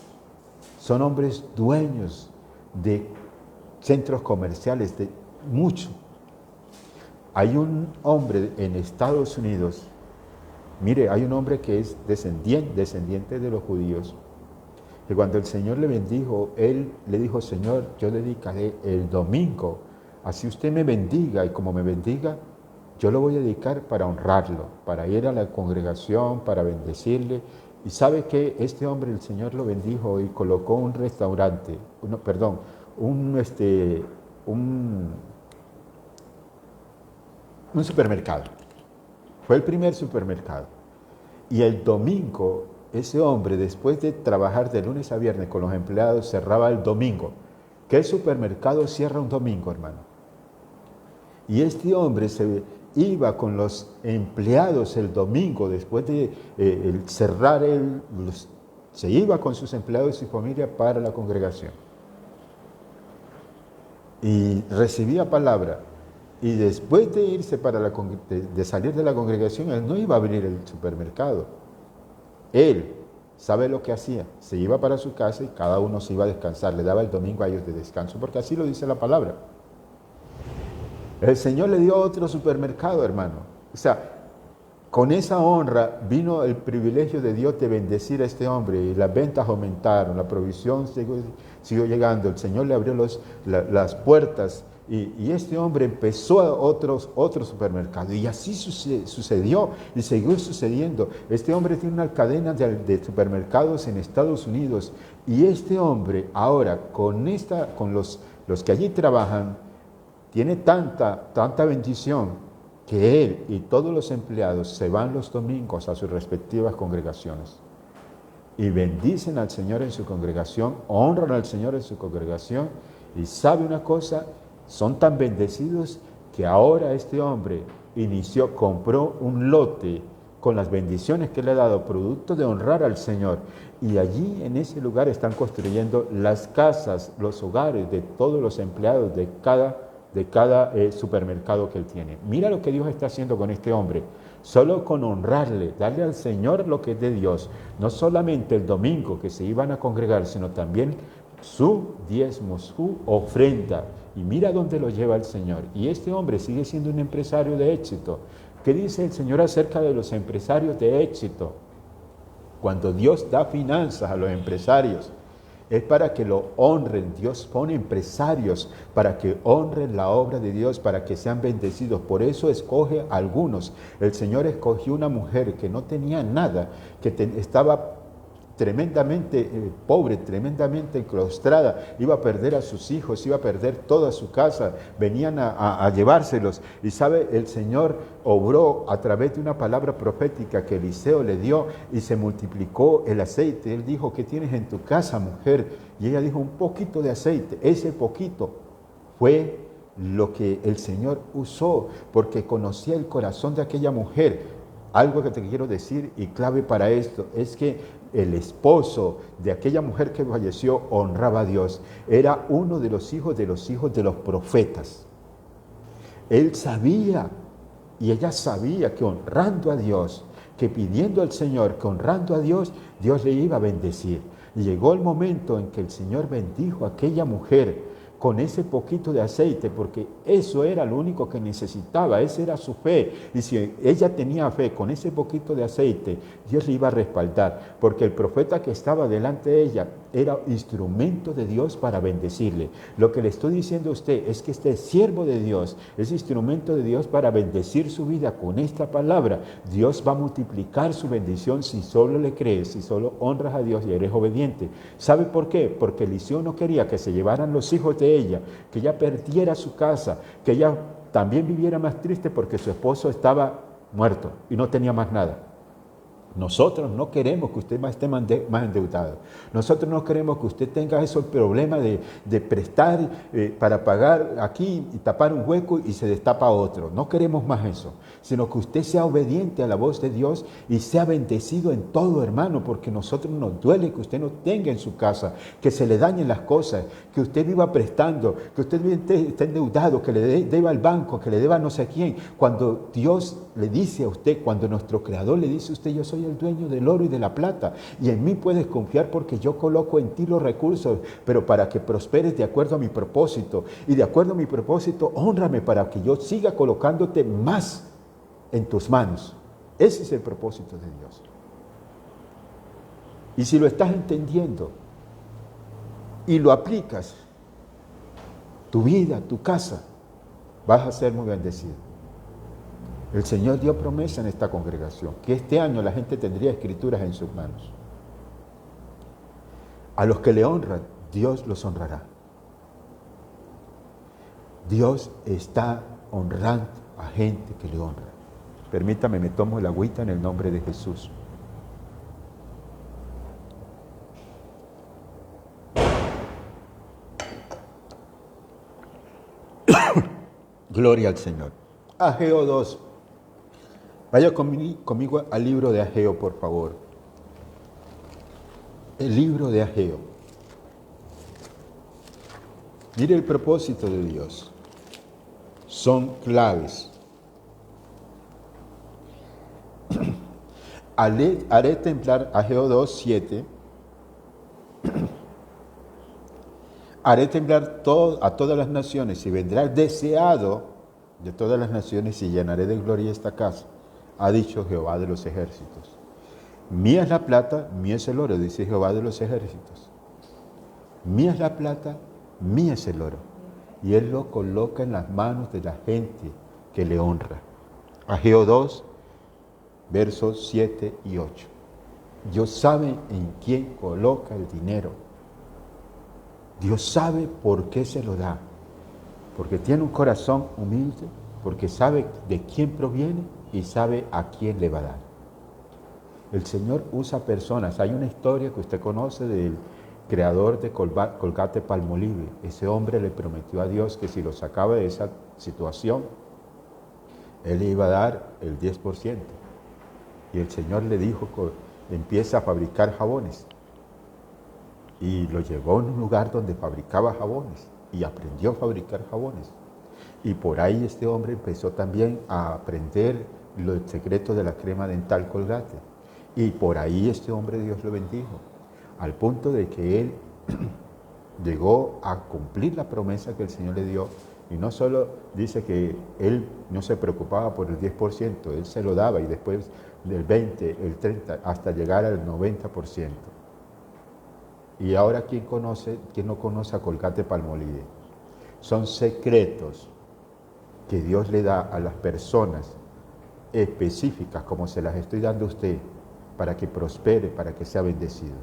son hombres dueños de centros comerciales, de mucho. Hay un hombre en Estados Unidos, mire, hay un hombre que es descendiente de los judíos, que cuando el Señor le bendijo, él le dijo, Señor, yo dedicaré el domingo, así usted me bendiga, y como me bendiga, yo lo voy a dedicar para honrarlo, para ir a la congregación, para bendecirle. Y sabe que este hombre, el Señor lo bendijo y colocó un restaurante, un supermercado. Fue el primer supermercado. Y el domingo, ese hombre, después de trabajar de lunes a viernes con los empleados, cerraba el domingo. ¿Qué supermercado cierra un domingo, hermano? Y este hombre se iba con los empleados el domingo, después de cerrar se iba con sus empleados y su familia para la congregación. Y recibía palabra. Y después de irse de salir de la congregación, él no iba a abrir el supermercado. Él, ¿sabe lo que hacía? Se iba para su casa y cada uno se iba a descansar. Le daba el domingo a ellos de descanso, porque así lo dice la palabra. El Señor le dio otro supermercado, hermano. O sea, con esa honra vino el privilegio de Dios de bendecir a este hombre y las ventas aumentaron, la provisión siguió llegando. El Señor le abrió las puertas y este hombre empezó a otro supermercado. Y así sucedió y siguió sucediendo. Este hombre tiene una cadena de supermercados en Estados Unidos y este hombre ahora con los que allí trabajan, tiene tanta bendición que él y todos los empleados se van los domingos a sus respectivas congregaciones y bendicen al Señor en su congregación, honran al Señor en su congregación y sabe una cosa, son tan bendecidos que ahora este hombre compró un lote con las bendiciones que le ha dado, producto de honrar al Señor. Y allí en ese lugar están construyendo las casas, los hogares de todos los empleados de cada supermercado que él tiene. Mira lo que Dios está haciendo con este hombre. Solo con honrarle, darle al Señor lo que es de Dios. No solamente el domingo que se iban a congregar, sino también su diezmo, su ofrenda. Y mira dónde lo lleva el Señor. Y este hombre sigue siendo un empresario de éxito. ¿Qué dice el Señor acerca de los empresarios de éxito? Cuando Dios da finanzas a los empresarios, es para que lo honren. Dios pone empresarios para que honren la obra de Dios, para que sean bendecidos. Por eso escoge a algunos. El Señor escogió una mujer que no tenía nada, que estaba tremendamente pobre, tremendamente enclaustrada, iba a perder a sus hijos, iba a perder toda su casa, venían a llevárselos. Y sabe, el Señor obró a través de una palabra profética que Eliseo le dio y se multiplicó el aceite. Él dijo: ¿qué tienes en tu casa, mujer? Y ella dijo: un poquito de aceite. Ese poquito fue lo que el Señor usó, porque conocía el corazón de aquella mujer. Algo que te quiero decir y clave para esto es que el esposo de aquella mujer que falleció honraba a Dios. Era uno de los hijos de los profetas. Él sabía y ella sabía que honrando a Dios, que pidiendo al Señor, que honrando a Dios, Dios le iba a bendecir. Y llegó el momento en que el Señor bendijo a aquella mujer con ese poquito de aceite, porque eso era lo único que necesitaba, esa era su fe. Y si ella tenía fe con ese poquito de aceite, Dios le iba a respaldar, porque el profeta que estaba delante de ella era instrumento de Dios para bendecirle. Lo que le estoy diciendo a usted es que este siervo de Dios es instrumento de Dios para bendecir su vida con esta palabra. Dios va a multiplicar su bendición si solo le crees, si solo honras a Dios y eres obediente. ¿Sabe por qué? Porque Eliseo no quería que se llevaran los hijos de ella, que ella perdiera su casa, que ella también viviera más triste porque su esposo estaba muerto y no tenía más nada. Nosotros no queremos que usted esté más endeudado. Nosotros no queremos que usted tenga esos problemas de prestar para pagar aquí y tapar un hueco y se destapa otro. No queremos más eso, sino que usted sea obediente a la voz de Dios y sea bendecido en todo, hermano, porque a nosotros nos duele que usted no tenga en su casa, que se le dañen las cosas, que usted viva prestando, que usted esté endeudado, que le deba al banco, que le deba a no sé quién. Cuando Dios le dice a usted, cuando nuestro Creador le dice a usted: yo soy el dueño del oro y de la plata, y en mí puedes confiar porque yo coloco en ti los recursos, pero para que prosperes de acuerdo a mi propósito, y de acuerdo a mi propósito, hónrame para que yo siga colocándote más en tus manos. Ese es el propósito de Dios. Y si lo estás entendiendo y lo aplicas, tu vida, tu casa, vas a ser muy bendecido. El Señor dio promesa en esta congregación, que este año la gente tendría escrituras en sus manos. A los que le honran, Dios los honrará. Dios está honrando a gente que le honra. Permítame, me tomo el agüita en el nombre de Jesús. Gloria al Señor. Ageo 2. Vaya conmigo al libro de Ageo, por favor. El libro de Ageo. Mire el propósito de Dios. Son claves. Haré temblar, Ageo 2, 7. Haré temblar a todas las naciones y vendrá el deseado de todas las naciones y llenaré de gloria esta casa, ha dicho Jehová de los ejércitos. Mía es la plata, mía es el oro, dice Jehová de los ejércitos. Mía es la plata, mía es el oro. Y Él lo coloca en las manos de la gente que le honra. Ageo 2, versos 7 y 8. Dios sabe en quién coloca el dinero. Dios sabe por qué se lo da. Porque tiene un corazón humilde, porque sabe de quién proviene y sabe a quién le va a dar. El Señor usa personas. Hay una historia que usted conoce del creador de Colgate-Palmolive. Ese hombre le prometió a Dios que si lo sacaba de esa situación, Él le iba a dar el 10%. Y el Señor le dijo que empieza a fabricar jabones. Y lo llevó a un lugar donde fabricaba jabones. Y aprendió a fabricar jabones. Y por ahí este hombre empezó también a aprender los secretos de la crema dental Colgate. Y por ahí este hombre Dios lo bendijo. Al punto de que él llegó a cumplir la promesa que el Señor le dio. Y no solo dice que él no se preocupaba por el 10%, él se lo daba y después del 20, el 30, hasta llegar al 90%. Y ahora, ¿quién no conoce a Colgate-Palmolive? Son secretos que Dios le da a las personas específicas, como se las estoy dando a usted, para que prospere, para que sea bendecido.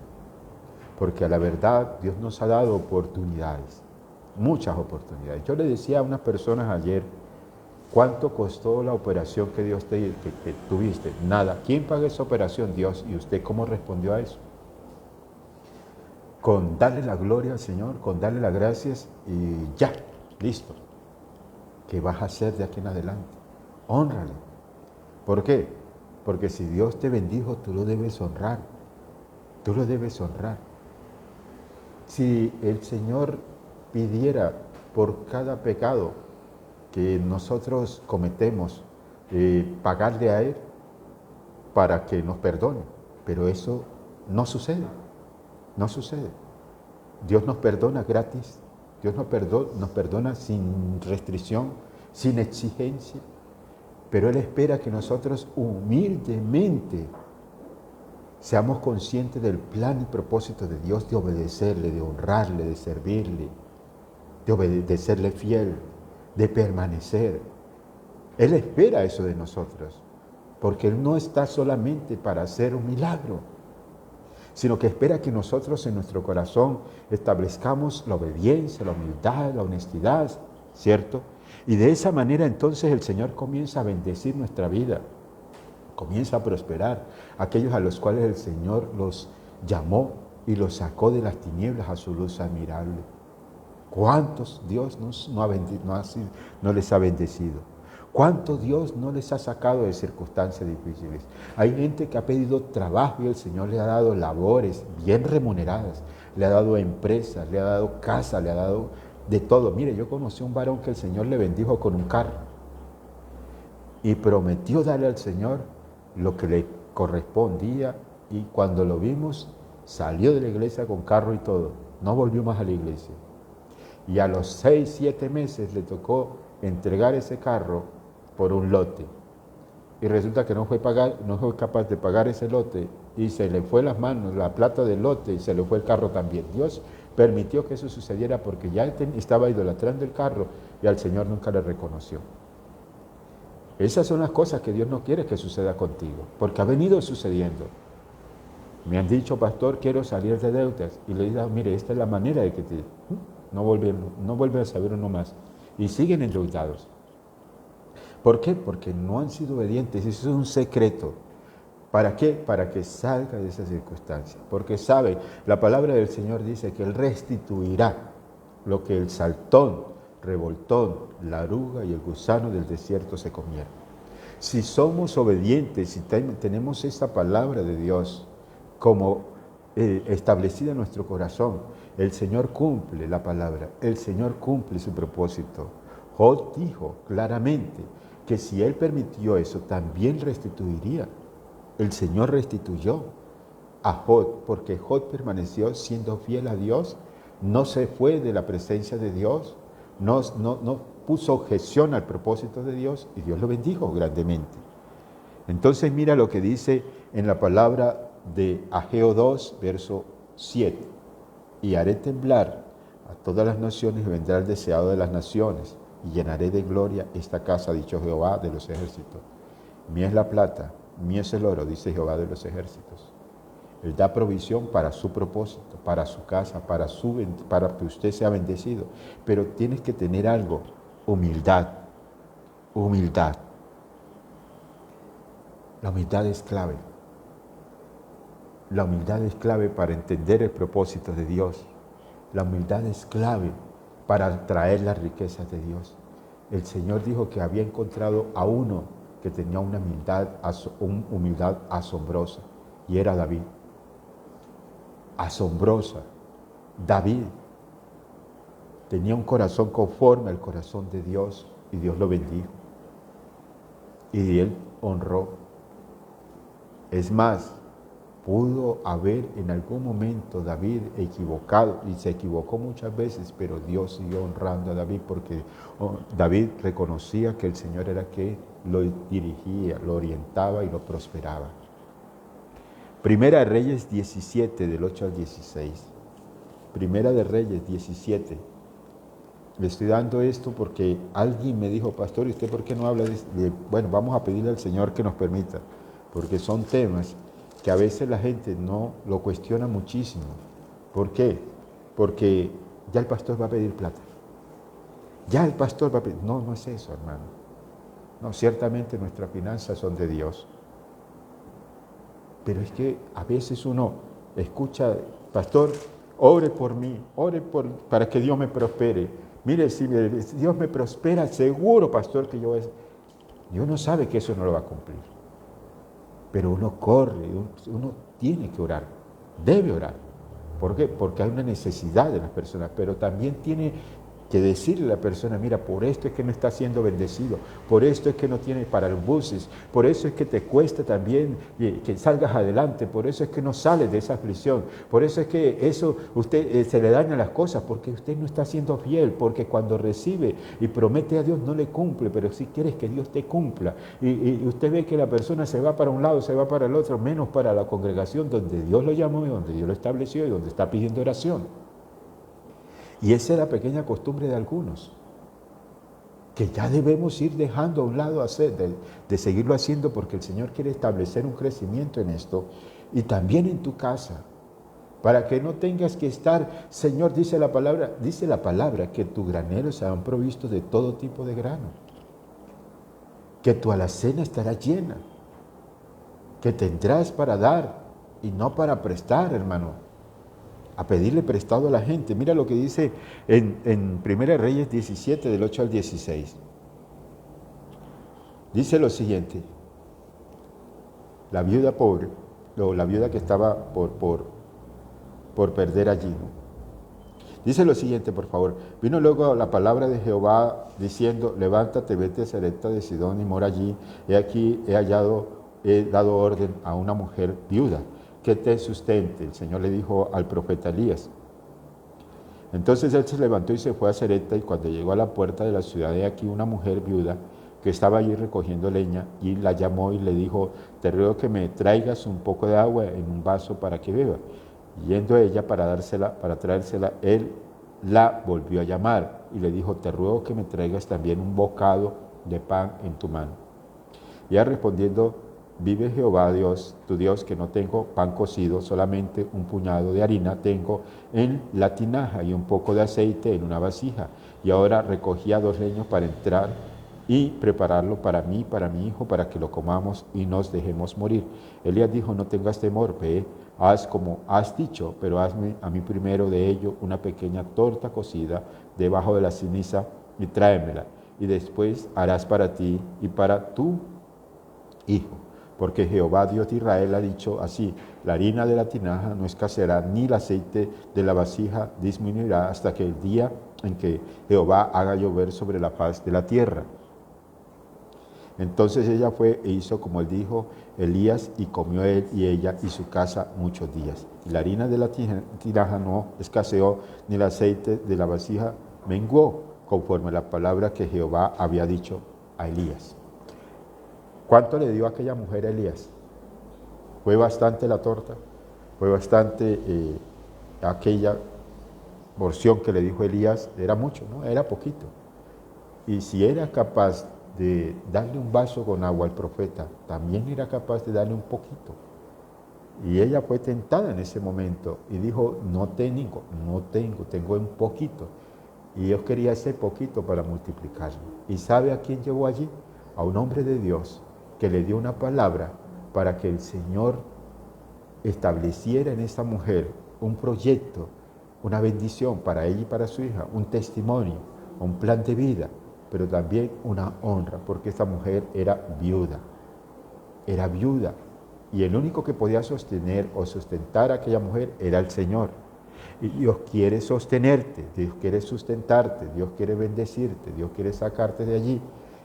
Porque a la verdad Dios nos ha dado oportunidades, muchas oportunidades. Yo le decía a unas personas ayer, ¿cuánto costó la operación que que tuviste? Nada. ¿Quién paga esa operación? Dios. ¿Y usted cómo respondió a eso? Con darle la gloria al Señor, con darle las gracias y ya, listo. ¿Qué vas a hacer de aquí en adelante? Hónrale. ¿Por qué? Porque si Dios te bendijo, tú lo debes honrar. Tú lo debes honrar. Si el Señor pidiera por cada pecado que nosotros cometemos, pagarle a Él para que nos perdone, pero eso no sucede, no sucede. Dios nos perdona gratis, Dios nos perdona sin restricción, sin exigencia, pero Él espera que nosotros humildemente seamos conscientes del plan y propósito de Dios de obedecerle, de honrarle, de servirle, de serle fiel, de permanecer. Él espera eso de nosotros, porque Él no está solamente para hacer un milagro, sino que espera que nosotros en nuestro corazón establezcamos la obediencia, la humildad, la honestidad, ¿cierto? Y de esa manera entonces el Señor comienza a bendecir nuestra vida, comienza a prosperar aquellos a los cuales el Señor los llamó y los sacó de las tinieblas a su luz admirable. ¿Cuántos Dios no les ha bendecido? ¿Cuántos Dios no les ha sacado de circunstancias difíciles? Hay gente que ha pedido trabajo y el Señor le ha dado labores bien remuneradas, le ha dado empresas, le ha dado casa, le ha dado de todo. Mire, yo conocí a un varón que el Señor le bendijo con un carro y prometió darle al Señor lo que le correspondía, y cuando lo vimos salió de la iglesia con carro y todo, no volvió más a la iglesia. Y a los 6, 7 meses le tocó entregar ese carro por un lote. Y resulta que no fue capaz de pagar ese lote y se le fue las manos la plata del lote y se le fue el carro también. Dios permitió que eso sucediera porque ya estaba idolatrando el carro y al Señor nunca le reconoció. Esas son las cosas que Dios no quiere que suceda contigo, porque ha venido sucediendo. Me han dicho, pastor, quiero salir de deudas. Y le digo, mire, esta es la manera de que no vuelve a saber uno más. Y siguen endeudados. ¿Por qué? Porque no han sido obedientes. Eso es un secreto. ¿Para qué? Para que salga de esa circunstancia. Porque sabe, la palabra del Señor dice que Él restituirá lo que el saltón, revoltón, la oruga y el gusano del desierto se comieron. Si somos obedientes, si tenemos esa palabra de Dios como establecida en nuestro corazón, el Señor cumple la palabra, el Señor cumple su propósito. Job dijo claramente que si Él permitió eso, también restituiría. El Señor restituyó a Job, porque Job permaneció siendo fiel a Dios, no se fue de la presencia de Dios, no puso objeción al propósito de Dios y Dios lo bendijo grandemente. Entonces mira lo que dice en la palabra de Ageo 2, verso 7. Y haré temblar a todas las naciones y vendrá el deseado de las naciones y llenaré de gloria esta casa, ha dicho Jehová de los ejércitos. Mía es la plata, mío es el oro, dice Jehová de los ejércitos. Él da provisión para su propósito, para su casa, para que usted sea bendecido. Pero tienes que tener algo, humildad, humildad. La humildad es clave. La humildad es clave para entender el propósito de Dios. La humildad es clave para traer las riquezas de Dios. El Señor dijo que había encontrado a uno que tenía una humildad asombrosa, y era David. Asombrosa. David tenía un corazón conforme al corazón de Dios y Dios lo bendijo. Y él honró. Es más, pudo haber en algún momento David equivocado, y se equivocó muchas veces, pero Dios siguió honrando a David porque David reconocía que el Señor era que lo dirigía, lo orientaba y lo prosperaba. Primera de Reyes 17, del 8 al 16. Primera de Reyes 17. Le estoy dando esto porque alguien me dijo, pastor, ¿y usted por qué no habla de...? Bueno, vamos a pedirle al Señor que nos permita, porque son temas que a veces la gente no lo cuestiona muchísimo. ¿Por qué? Porque ya el pastor va a pedir plata. Ya el pastor va a pedir... No, no es eso, hermano. No, ciertamente nuestras finanzas son de Dios. Pero es que a veces uno escucha, pastor, ore por mí, para que Dios me prospere. Mire, si Dios me prospera, seguro, pastor, que yo... Y uno sabe que eso no lo va a cumplir. Pero uno corre, uno tiene que orar, debe orar. ¿Por qué? Porque hay una necesidad de las personas, pero también tiene que decirle a la persona, mira, por esto es que no está siendo bendecido, por esto es que no tiene para los buses, por eso es que te cuesta también que salgas adelante, por eso es que no sales de esa aflicción, por eso es que eso usted se le dañan las cosas, porque usted no está siendo fiel, porque cuando recibe y promete a Dios no le cumple, pero si quieres que Dios te cumpla, y usted ve que la persona se va para un lado, se va para el otro, menos para la congregación donde Dios lo llamó y donde Dios lo estableció y donde está pidiendo oración. Y esa es la pequeña costumbre de algunos, que ya debemos ir dejando a un lado de seguirlo haciendo, porque el Señor quiere establecer un crecimiento en esto, y también en tu casa, para que no tengas que estar, Señor, dice la palabra que tus graneros serán provistos de todo tipo de grano, que tu alacena estará llena, que tendrás para dar y no para prestar, hermano, a pedirle prestado a la gente. Mira lo que dice en 1 Reyes 17, del 8 al 16. Dice lo siguiente: la viuda pobre, o la viuda que estaba por perder allí, ¿no? Dice lo siguiente, por favor. Vino luego la palabra de Jehová diciendo, levántate, vete a Sarepta de Sidón y mora allí. He aquí he dado orden a una mujer viuda que te sustente. El Señor le dijo al profeta Elías. Entonces él se levantó y se fue a Sarepta, y cuando llegó a la puerta de la ciudad, he aquí una mujer viuda que estaba allí recogiendo leña, y la llamó y le dijo, te ruego que me traigas un poco de agua en un vaso para que beba. Yendo ella para traérsela, él la volvió a llamar y le dijo, te ruego que me traigas también un bocado de pan en tu mano. Y ella respondiendo, vive Jehová Dios, tu Dios, que no tengo pan cocido, solamente un puñado de harina tengo en la tinaja y un poco de aceite en una vasija. Y ahora recogía 2 leños para entrar y prepararlo para mí, para mi hijo, para que lo comamos y nos dejemos morir. Elías dijo, no tengas temor, ve, haz como has dicho, pero hazme a mí primero de ello una pequeña torta cocida debajo de la ceniza y tráemela. Y después harás para ti y para tu hijo. Porque Jehová Dios de Israel ha dicho así, la harina de la tinaja no escaseará, ni el aceite de la vasija disminuirá hasta que el día en que Jehová haga llover sobre la faz de la tierra. Entonces ella fue e hizo como él dijo Elías, y comió él y ella y su casa muchos días. Y la harina de la tinaja no escaseó, ni el aceite de la vasija menguó, conforme a la palabra que Jehová había dicho a Elías. ¿Cuánto le dio aquella mujer a Elías? Fue bastante la torta, fue bastante aquella porción que le dijo Elías, era mucho, ¿no? Era poquito. Y si era capaz de darle un vaso con agua al profeta, también era capaz de darle un poquito. Y ella fue tentada en ese momento y dijo, no tengo, tengo un poquito. Y Dios quería ese poquito para multiplicarlo. ¿Y sabe a quién llevó allí? A un hombre de Dios que le dio una palabra para que el Señor estableciera en esta mujer un proyecto, una bendición para ella y para su hija, un testimonio, un plan de vida, pero también una honra, porque esta mujer era viuda, y el único que podía sostener o sustentar a aquella mujer era el Señor. Y Dios quiere sostenerte, Dios quiere sustentarte, Dios quiere bendecirte, Dios quiere sacarte de allí.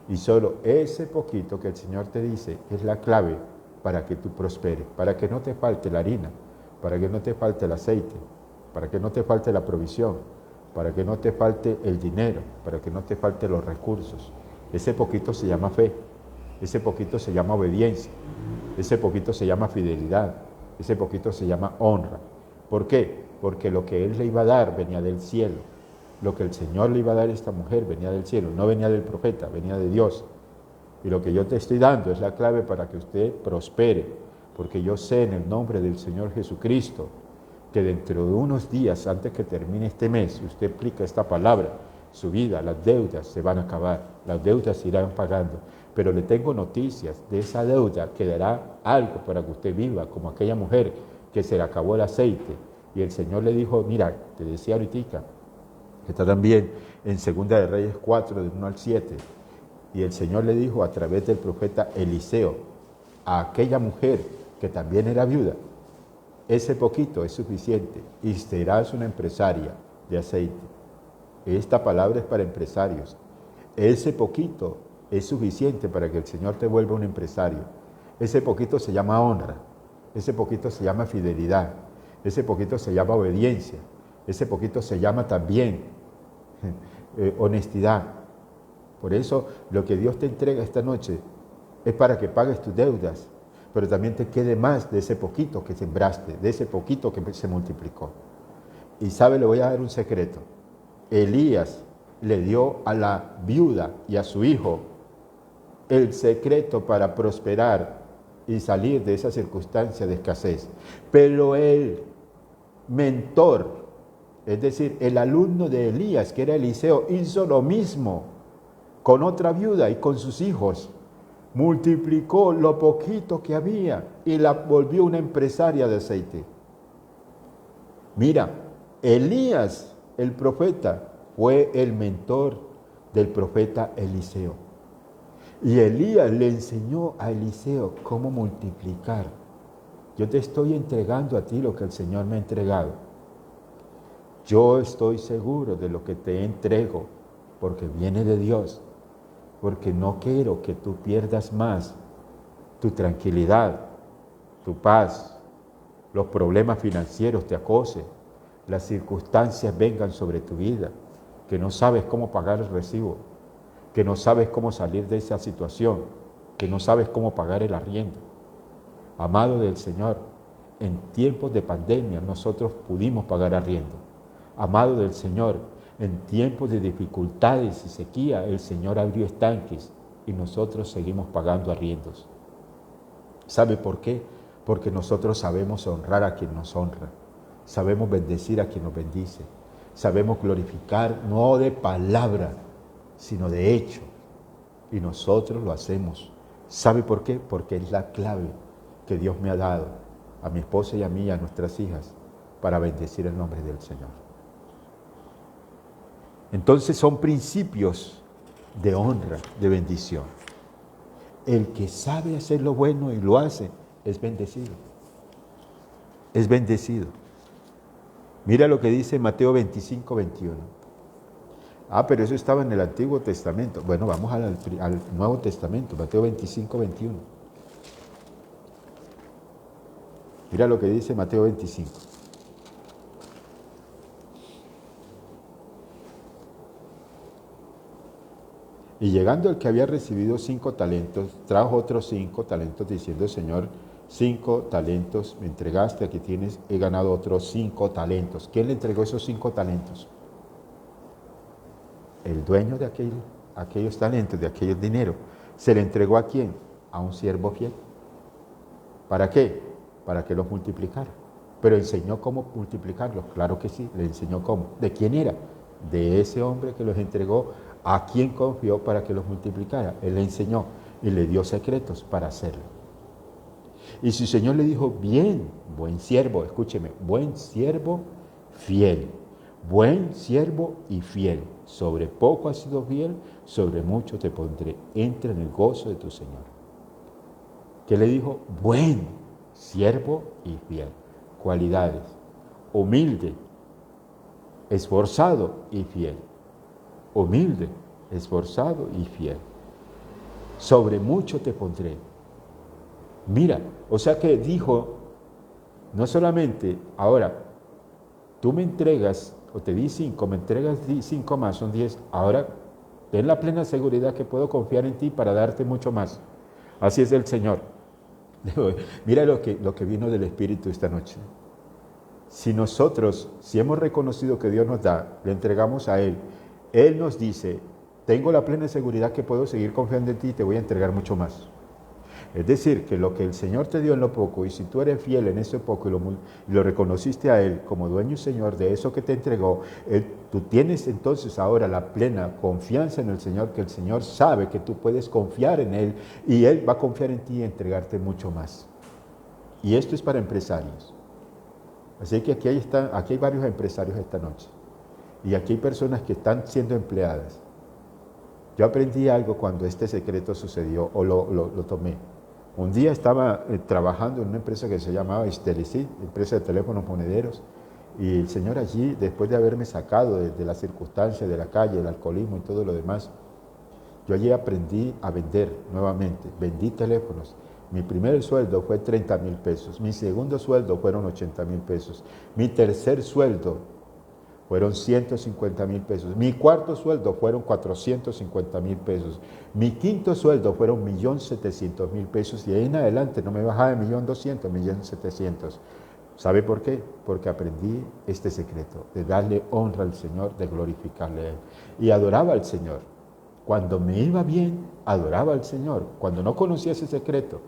Y solo ese poquito que el Señor te dice es la clave para que tú prosperes, para que no te falte la harina, para que no te falte el aceite, para que no te falte la provisión, para que no te falte el dinero, para que no te falte los recursos. Ese poquito se llama fe, ese poquito se llama obediencia, ese poquito se llama fidelidad, ese poquito se llama honra. ¿Por qué? Porque lo que Él le iba a dar venía del cielo. Lo que el Señor le iba a dar a esta mujer venía del cielo, no venía del profeta, venía de Dios. Y lo que yo te estoy dando es la clave para que usted prospere, porque yo sé en el nombre del Señor Jesucristo que dentro de unos días, antes que termine este mes, si usted aplica esta palabra, su vida, las deudas se van a acabar, las deudas se irán pagando. Pero le tengo noticias, de esa deuda quedará algo para que usted viva, como aquella mujer que se le acabó el aceite. Y el Señor le dijo, mira, te decía ahorita, que está también en 2 de Reyes 4, del 1 al 7, y el Señor le dijo a través del profeta Eliseo, a aquella mujer que también era viuda, ese poquito es suficiente y serás una empresaria de aceite. Esta palabra es para empresarios. Ese poquito es suficiente para que el Señor te vuelva un empresario. Ese poquito se llama honra, ese poquito se llama fidelidad, ese poquito se llama obediencia, ese poquito se llama también honestidad. Por eso lo que Dios te entrega esta noche es para que pagues tus deudas, pero también te quede más de ese poquito que sembraste, de ese poquito que se multiplicó. Y sabe, le voy a dar un secreto. Elías le dio a la viuda y a su hijo el secreto para prosperar y salir de esa circunstancia de escasez. Pero el mentor, es decir, el alumno de Elías, que era Eliseo, hizo lo mismo con otra viuda y con sus hijos. Multiplicó lo poquito que había y la volvió una empresaria de aceite. Mira, Elías, el profeta, fue el mentor del profeta Eliseo. Y Elías le enseñó a Eliseo cómo multiplicar. Yo te estoy entregando a ti lo que el Señor me ha entregado. Yo estoy seguro de lo que te entrego, porque viene de Dios. Porque no quiero que tú pierdas más tu tranquilidad, tu paz, los problemas financieros te acosen, las circunstancias vengan sobre tu vida, que no sabes cómo pagar el recibo, que no sabes cómo salir de esa situación, que no sabes cómo pagar el arriendo. Amado del Señor, en tiempos de pandemia nosotros pudimos pagar arriendo. Amado del Señor, en tiempos de dificultades y sequía, el Señor abrió estanques y nosotros seguimos pagando arriendos. ¿Sabe por qué? Porque nosotros sabemos honrar a quien nos honra, sabemos bendecir a quien nos bendice, sabemos glorificar no de palabra, sino de hecho. Y nosotros lo hacemos. ¿Sabe por qué? Porque es la clave que Dios me ha dado a mi esposa y a mí y a nuestras hijas para bendecir el nombre del Señor. Entonces son principios de honra, de bendición. El que sabe hacer lo bueno y lo hace, es bendecido. Es bendecido. Mira lo que dice Mateo 25, 21. Pero eso estaba en el Antiguo Testamento. Bueno, vamos al Nuevo Testamento, Mateo 25, 21. Mira lo que dice Mateo 25. Y llegando el que había recibido 5 talentos, trajo otros 5 talentos, diciendo, Señor, 5 talentos me entregaste, aquí tienes, he ganado otros 5 talentos. ¿Quién le entregó esos 5 talentos? El dueño de aquellos talentos, de aquel dinero. ¿Se le entregó a quién? A un siervo fiel. ¿Para qué? Para que los multiplicara. Pero enseñó cómo multiplicarlos. Claro que sí, le enseñó cómo. ¿De quién era? De ese hombre que los entregó. ¿A quién confió para que los multiplicara? Él le enseñó y le dio secretos para hacerlo. Y su Señor le dijo, bien, buen siervo, escúcheme, buen siervo fiel, buen siervo y fiel. Sobre poco has sido fiel, sobre mucho te pondré. Entra en el gozo de tu Señor. ¿Qué le dijo? Buen siervo y fiel. Cualidades. Humilde, esforzado y fiel. Humilde, esforzado y fiel. Sobre mucho te pondré. Mira, o sea que dijo, no solamente, ahora, tú me entregas, o te di 5, me entregas 5 más, son 10, ahora ten la plena seguridad que puedo confiar en ti para darte mucho más. Así es el Señor. Mira lo que vino del Espíritu esta noche. Si nosotros, si hemos reconocido que Dios nos da, le entregamos a Él, Él nos dice, tengo la plena seguridad que puedo seguir confiando en ti y te voy a entregar mucho más. Es decir, que lo que el Señor te dio en lo poco, y si tú eres fiel en ese poco y lo reconociste a Él como dueño y Señor de eso que te entregó, tú tienes entonces ahora la plena confianza en el Señor, que el Señor sabe que tú puedes confiar en Él y Él va a confiar en ti y entregarte mucho más. Y esto es para empresarios. Así que aquí hay varios empresarios esta noche. Y aquí hay personas que están siendo empleadas. Yo aprendí algo cuando este secreto sucedió, o lo tomé. Un día estaba trabajando en una empresa que se llamaba Estelicid, empresa de teléfonos monederos, y el Señor allí, después de haberme sacado de las circunstancias de la calle, el alcoholismo y todo lo demás, yo allí aprendí a vender nuevamente, vendí teléfonos. Mi primer sueldo fue 30,000 pesos, mi segundo sueldo fueron 80,000 pesos, mi tercer sueldo fueron 150,000 pesos, mi cuarto sueldo fueron 450,000 pesos, mi quinto sueldo fueron 1.700.000 pesos y ahí en adelante no me bajaba de 1.200.000, 1.700.000. ¿Sabe por qué? Porque aprendí este secreto de darle honra al Señor, de glorificarle a Él. Y adoraba al Señor. Cuando me iba bien, adoraba al Señor. Cuando no conocía ese secreto,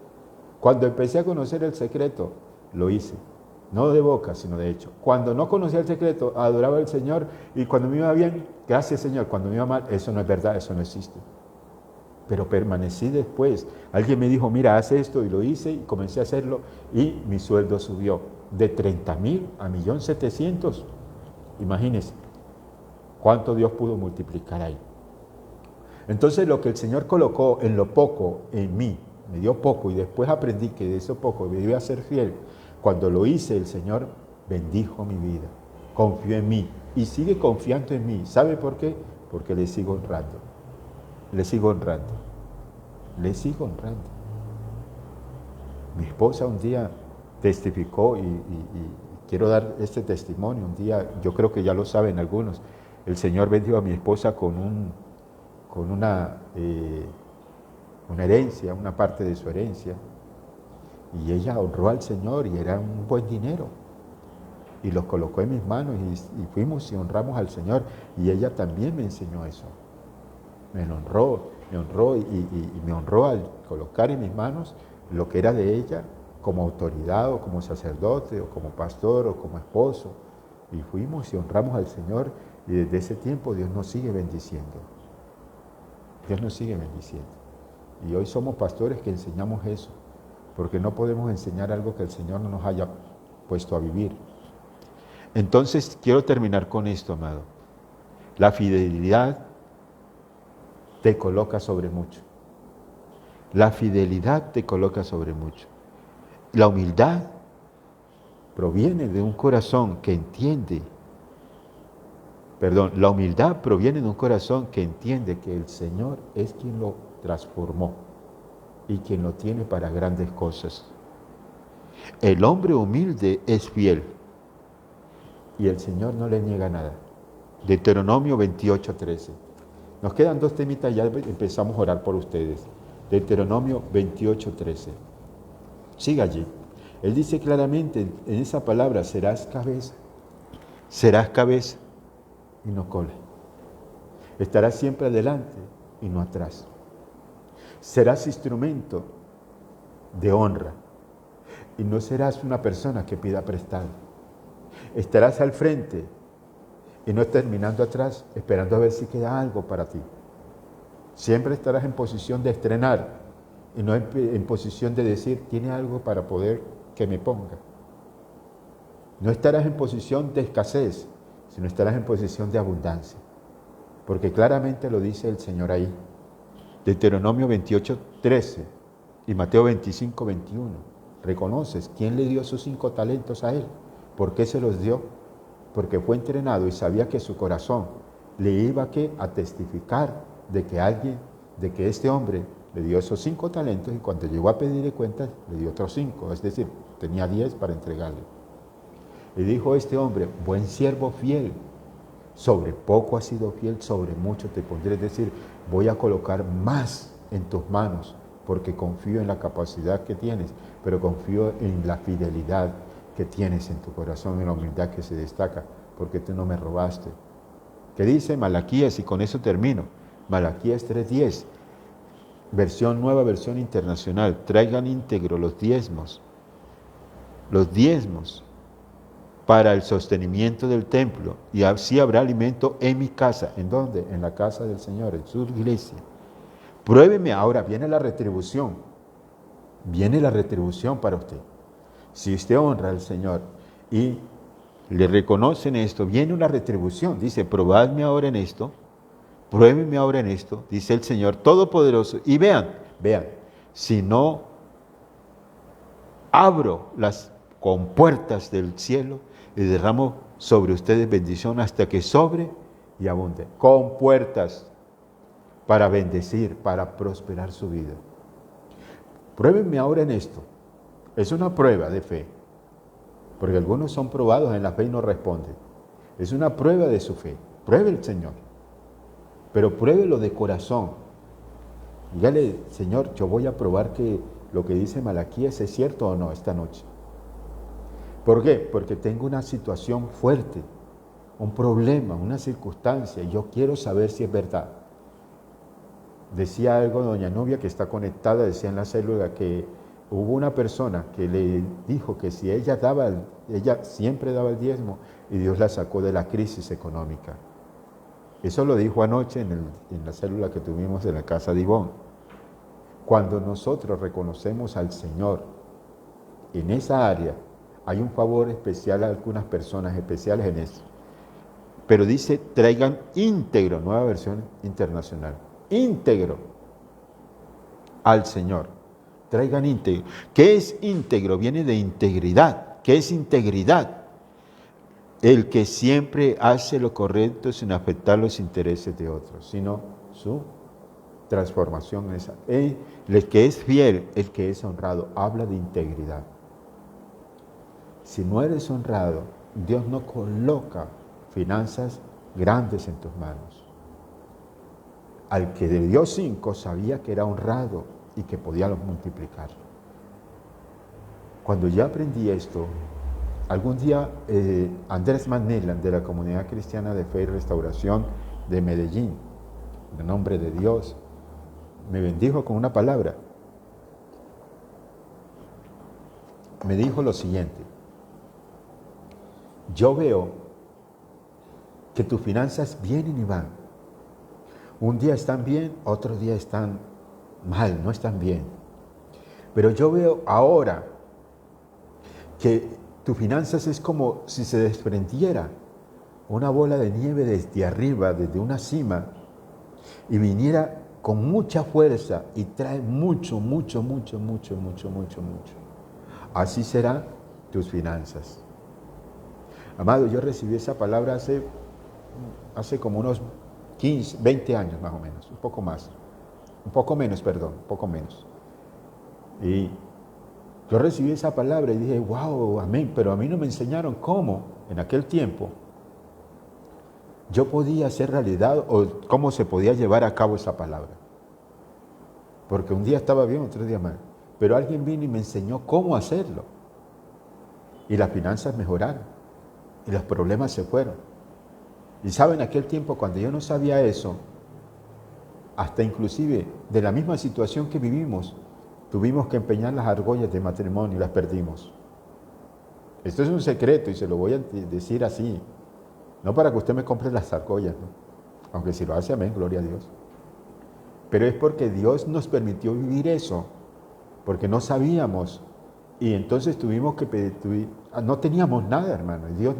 cuando empecé a conocer el secreto, lo hice. No de boca, sino de hecho. Cuando no conocía el secreto, adoraba al Señor y cuando me iba bien, gracias Señor. Cuando me iba mal, eso no es verdad, eso no existe. Pero permanecí después. Alguien me dijo, mira, haz esto y lo hice y comencé a hacerlo y mi sueldo subió de 30,000 a 1.700.000. Imagínense cuánto Dios pudo multiplicar ahí. Entonces lo que el Señor colocó en lo poco en mí, me dio poco y después aprendí que de eso poco me iba a ser fiel. Cuando lo hice, el Señor bendijo mi vida, confió en mí y sigue confiando en mí. ¿Sabe por qué? Porque le sigo honrando, le sigo honrando, le sigo honrando. Mi esposa un día testificó y quiero dar este testimonio. Un día, yo creo que ya lo saben algunos, el Señor bendijo a mi esposa con una herencia, una parte de su herencia. Y ella honró al Señor y era un buen dinero. Y los colocó en mis manos y fuimos y honramos al Señor. Y ella también me enseñó eso. Me honró y me honró al colocar en mis manos lo que era de ella como autoridad o como sacerdote o como pastor o como esposo. Y fuimos y honramos al Señor y desde ese tiempo Dios nos sigue bendiciendo. Dios nos sigue bendiciendo. Y hoy somos pastores que enseñamos eso. Porque no podemos enseñar algo que el Señor no nos haya puesto a vivir. Entonces, quiero terminar con esto, amado. La fidelidad te coloca sobre mucho. La fidelidad te coloca sobre mucho. La humildad proviene de un corazón que entiende. La humildad proviene de un corazón que entiende que el Señor es quien lo transformó y quien lo tiene para grandes cosas. El hombre humilde es fiel y el Señor no le niega nada. Deuteronomio 28:13. Nos quedan 2 temitas, ya empezamos a orar por ustedes. Deuteronomio 28:13. Siga allí. Él dice claramente en esa palabra, serás cabeza y no cola. Estarás siempre adelante y no atrás. Serás instrumento de honra y no serás una persona que pida prestado. Estarás al frente y no terminando atrás, esperando a ver si queda algo para ti. Siempre estarás en posición de estrenar y no en posición de decir, tiene algo para poder que me ponga. No estarás en posición de escasez, sino estarás en posición de abundancia. Porque claramente lo dice el Señor ahí. Deuteronomio 28:13 y Mateo 25:21. ¿Reconoces quién le dio sus 5 talentos a él? ¿Por qué se los dio? Porque fue entrenado y sabía que su corazón le iba a testificar de que este hombre le dio esos 5 talentos y cuando llegó a pedirle cuentas, le dio otros 5, es decir, tenía 10 para entregarle. Y dijo este hombre, buen siervo fiel, sobre poco has sido fiel, sobre mucho te pondré, es decir, voy a colocar más en tus manos, porque confío en la capacidad que tienes, pero confío en la fidelidad que tienes en tu corazón, en la humildad que se destaca, porque tú no me robaste. ¿Qué dice Malaquías? Y con eso termino. Malaquías 3:10, nueva versión internacional. Traigan íntegro los diezmos para el sostenimiento del templo, y así habrá alimento en mi casa. ¿En dónde? En la casa del Señor, en su iglesia. Pruébeme, ahora viene la retribución. Viene la retribución para usted. Si usted honra al Señor y le reconocen esto, viene una retribución. Dice, probadme ahora en esto, pruébeme ahora en esto, dice el Señor Todopoderoso. Y vean, si no abro las compuertas del cielo y derramo sobre ustedes bendición hasta que sobre y abunde. Compuertas para bendecir, para prosperar su vida. Pruébenme ahora en esto. Es una prueba de fe, porque algunos son probados en la fe y no responden. Es una prueba de su fe. Pruebe el Señor, pero pruébelo de corazón. Dígale, Señor, yo voy a probar que lo que dice Malaquías es cierto o no esta noche. ¿Por qué? Porque tengo una situación fuerte, un problema, una circunstancia, y yo quiero saber si es verdad. Decía algo doña Nubia, que está conectada, decía en la célula que hubo una persona que le dijo que si ella siempre daba el diezmo, y Dios la sacó de la crisis económica. Eso lo dijo anoche en la célula que tuvimos en la casa de Ivonne. Cuando nosotros reconocemos al Señor en esa área, hay un favor especial a algunas personas especiales en eso. Pero dice, traigan íntegro, nueva versión internacional, íntegro al Señor. Traigan íntegro. ¿Qué es íntegro? Viene de integridad. ¿Qué es integridad? El que siempre hace lo correcto sin afectar los intereses de otros, sino su transformación en esa. El que es fiel, el que es honrado, habla de integridad. Si no eres honrado, Dios no coloca finanzas grandes en tus manos. Al que le dio 5 sabía que era honrado y que podía multiplicar. Cuando ya aprendí esto, algún día Andrés Manelan, de la Comunidad Cristiana de Fe y Restauración de Medellín, en nombre de Dios, me bendijo con una palabra. Me dijo lo siguiente: yo veo que tus finanzas vienen y van. Un día están bien, otro día están mal, no están bien. Pero yo veo ahora que tus finanzas es como si se desprendiera una bola de nieve desde arriba, desde una cima, y viniera con mucha fuerza y trae mucho. Así serán tus finanzas. Amado, yo recibí esa palabra hace como unos 15, 20 años más o menos, un poco menos. Y yo recibí esa palabra y dije, wow, amén, pero a mí no me enseñaron cómo, en aquel tiempo, yo podía hacer realidad o cómo se podía llevar a cabo esa palabra. Porque un día estaba bien, otro día mal. Pero alguien vino y me enseñó cómo hacerlo. Y las finanzas mejoraron. Y los problemas se fueron. Y saben, aquel tiempo cuando yo no sabía eso, hasta inclusive de la misma situación que vivimos, tuvimos que empeñar las argollas de matrimonio y las perdimos. Esto es un secreto y se lo voy a decir así. No para que usted me compre las argollas, ¿no? Aunque si lo hace, amén, gloria a Dios. Pero es porque Dios nos permitió vivir eso, porque no sabíamos. Y entonces tuvimos que pedir, no teníamos nada, hermano. Y Dios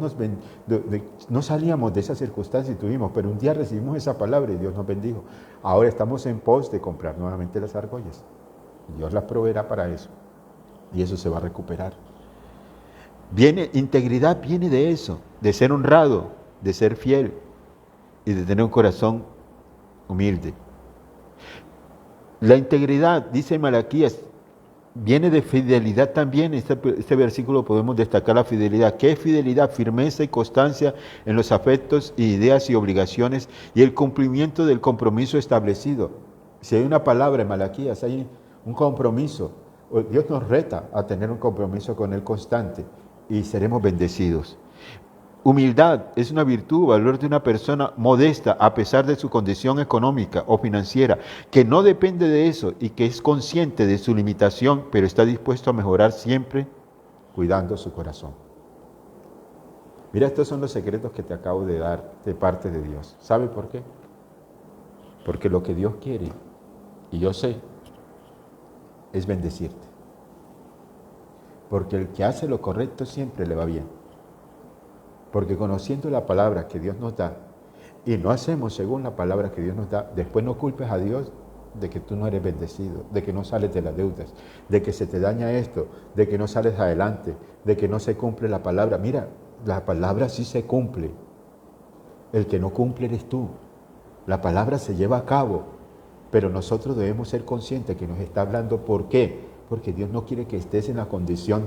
no salíamos de esa circunstancia y tuvimos, pero un día recibimos esa palabra y Dios nos bendijo. Ahora estamos en pos de comprar nuevamente las argollas. Dios las proveerá para eso. Y eso se va a recuperar. Integridad viene de eso, de ser honrado, de ser fiel y de tener un corazón humilde. La integridad, dice Malaquías, viene de fidelidad también. Este versículo podemos destacar la fidelidad. ¿Qué es fidelidad? Firmeza y constancia en los afectos, ideas y obligaciones y el cumplimiento del compromiso establecido. Si hay una palabra en Malaquías, hay un compromiso. Dios nos reta a tener un compromiso con Él constante y seremos bendecidos. Humildad es una virtud o valor de una persona modesta a pesar de su condición económica o financiera, que no depende de eso y que es consciente de su limitación, pero está dispuesto a mejorar siempre cuidando su corazón. Mira, estos son los secretos que te acabo de dar de parte de Dios. ¿Sabe por qué? Porque lo que Dios quiere, y yo sé, es bendecirte. Porque el que hace lo correcto siempre le va bien. Porque conociendo la palabra que Dios nos da y no hacemos según la palabra que Dios nos da, después no culpes a Dios de que tú no eres bendecido, de que no sales de las deudas, de que se te daña esto, de que no sales adelante, de que no se cumple la palabra. Mira, la palabra sí se cumple. El que no cumple eres tú. La palabra se lleva a cabo, pero nosotros debemos ser conscientes que nos está hablando. ¿Por qué? Porque Dios no quiere que estés en la condición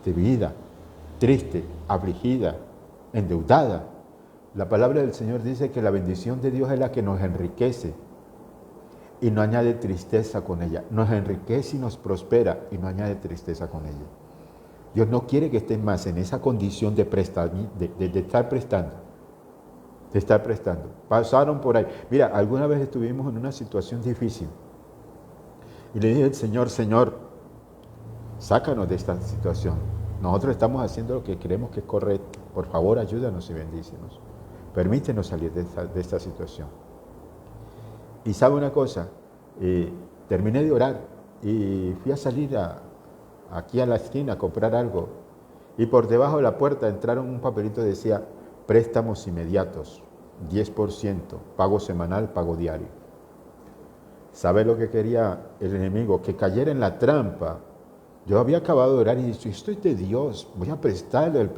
de vida, triste, afligida, endeudada. La palabra del Señor dice que la bendición de Dios es la que nos enriquece y no añade tristeza con ella. Nos enriquece y nos prospera y no añade tristeza con ella. Dios no quiere que estés más en esa condición de estar prestando. De estar prestando. Pasaron por ahí. Mira, alguna vez estuvimos en una situación difícil y le dije al Señor, Señor, sácanos de esta situación. Nosotros estamos haciendo lo que creemos que es correcto. Por favor, ayúdanos y bendícenos. Permítenos salir de esta situación. Y sabe una cosa, terminé de orar y fui a salir aquí a la esquina a comprar algo. Y por debajo de la puerta entraron un papelito que decía, préstamos inmediatos, 10%, pago semanal, pago diario. ¿Sabe lo que quería el enemigo? Que cayera en la trampa. Yo había acabado de orar y dije, esto es de Dios, voy a prestarle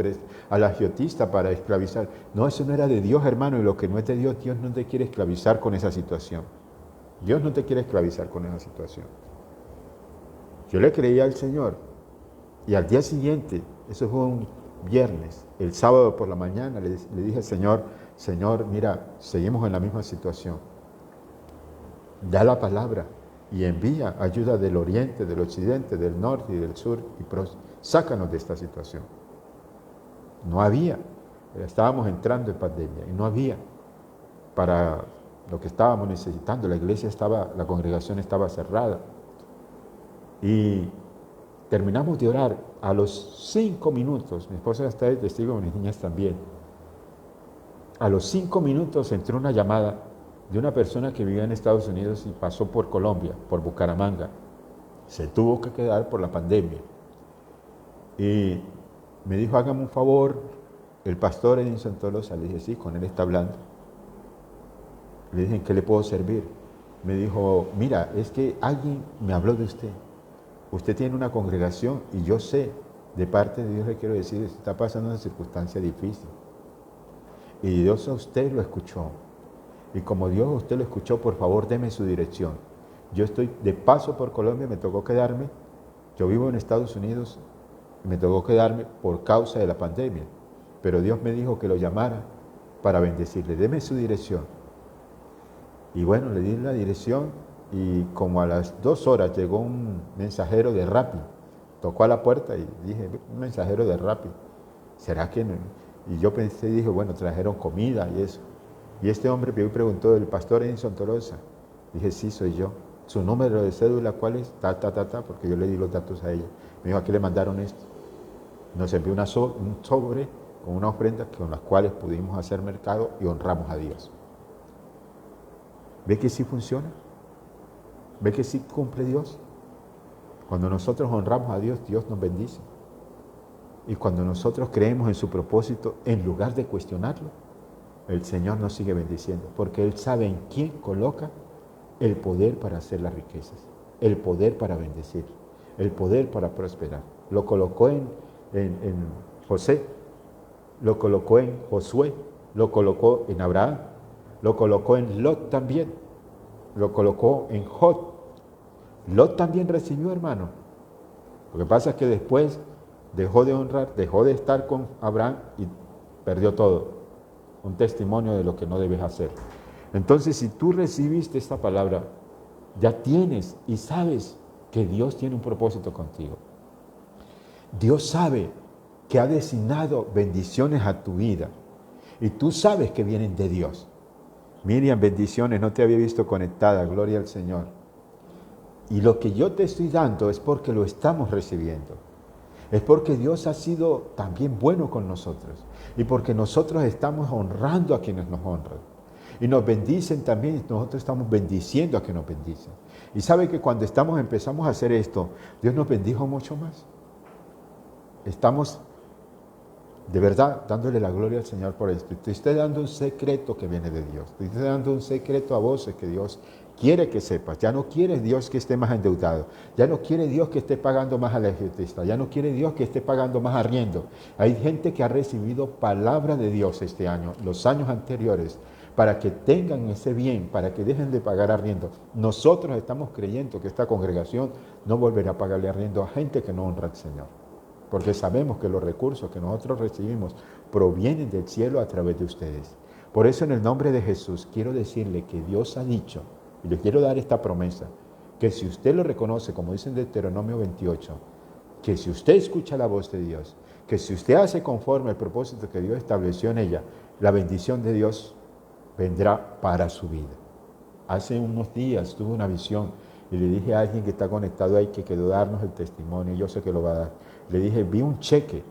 al agiotista para esclavizar. No, eso no era de Dios, hermano, y lo que no es de Dios, Dios no te quiere esclavizar con esa situación. Dios no te quiere esclavizar con esa situación. Yo le creía al Señor y al día siguiente, eso fue un viernes, el sábado por la mañana, le dije al Señor, Señor, mira, seguimos en la misma situación. Da la palabra y envía ayuda del oriente, del occidente, del norte y del sur y sácanos de esta situación. No había, estábamos entrando en pandemia y no había para lo que estábamos necesitando. La congregación estaba cerrada. Y terminamos de orar. A los 5 minutos, mi esposa está de testigo, mis niñas también. A los 5 minutos entró una llamada de una persona que vivía en Estados Unidos y pasó por Colombia, por Bucaramanga. Se tuvo que quedar por la pandemia. Y me dijo, hágame un favor, el pastor Edinson Tolosa. Le dije, sí, con él está hablando. Le dije, ¿en qué le puedo servir? Me dijo, mira, es que alguien me habló de usted. Usted tiene una congregación y yo sé, de parte de Dios le quiero decir, está pasando una circunstancia difícil. Y Dios a usted lo escuchó. Y como Dios a usted lo escuchó, por favor, deme su dirección. Yo estoy de paso por Colombia, me tocó quedarme. Yo vivo en Estados Unidos, me tocó quedarme por causa de la pandemia. Pero Dios me dijo que lo llamara para bendecirle. Deme su dirección. Y bueno, le di la dirección y como a las 2 horas llegó un mensajero de Rappi. Tocó a la puerta y dije, un mensajero de Rappi. ¿Será que no? Y yo pensé y dije, bueno, trajeron comida y eso. Y este hombre me preguntó, ¿el pastor Edinson Tolosa? Dije, sí, soy yo. ¿Su número de cédula cuál es? Porque yo le di los datos a ella. Me dijo, ¿a qué le mandaron esto? Nos envió un sobre con una ofrenda con las cuales pudimos hacer mercado y honramos a Dios. ¿Ve que sí funciona? ¿Ve que sí cumple Dios? Cuando nosotros honramos a Dios, Dios nos bendice. Y cuando nosotros creemos en su propósito, en lugar de cuestionarlo, el Señor nos sigue bendiciendo, porque Él sabe en quién coloca el poder para hacer las riquezas, el poder para bendecir, el poder para prosperar. Lo colocó en José, lo colocó en Josué, lo colocó en Abraham, lo colocó en Lot también, lo colocó en Job, Lot también recibió, hermano. Lo que pasa es que después dejó de honrar, dejó de estar con Abraham y perdió todo. Un testimonio de lo que no debes hacer. Entonces, si tú recibiste esta palabra, ya tienes y sabes que Dios tiene un propósito contigo. Dios sabe que ha designado bendiciones a tu vida y tú sabes que vienen de Dios. Miriam, bendiciones, no te había visto conectada, gloria al Señor. Y lo que yo te estoy dando es porque lo estamos recibiendo. Es porque Dios ha sido también bueno con nosotros y porque nosotros estamos honrando a quienes nos honran. Y nos bendicen también y nosotros estamos bendiciendo a quienes nos bendicen. Y sabe que cuando empezamos a hacer esto, Dios nos bendijo mucho más. Estamos de verdad dándole la gloria al Señor por esto. Te estoy dando un secreto que viene de Dios. Te estoy dando un secreto a voces que Dios quiere que sepas. Ya no quiere Dios que esté más endeudado. Ya no quiere Dios que esté pagando más al ejetista. Ya no quiere Dios que esté pagando más arriendo. Hay gente que ha recibido palabra de Dios este año, los años anteriores, para que tengan ese bien, para que dejen de pagar arriendo. Nosotros estamos creyendo que esta congregación no volverá a pagarle arriendo a gente que no honra al Señor. Porque sabemos que los recursos que nosotros recibimos provienen del cielo a través de ustedes. Por eso en el nombre de Jesús quiero decirle que Dios ha dicho, y le quiero dar esta promesa, que si usted lo reconoce, como dice en Deuteronomio 28, que si usted escucha la voz de Dios, que si usted hace conforme al propósito que Dios estableció en ella, la bendición de Dios vendrá para su vida. Hace unos días tuve una visión y le dije a alguien que está conectado ahí que quedó darnos el testimonio, yo sé que lo va a dar. Le dije, vi un cheque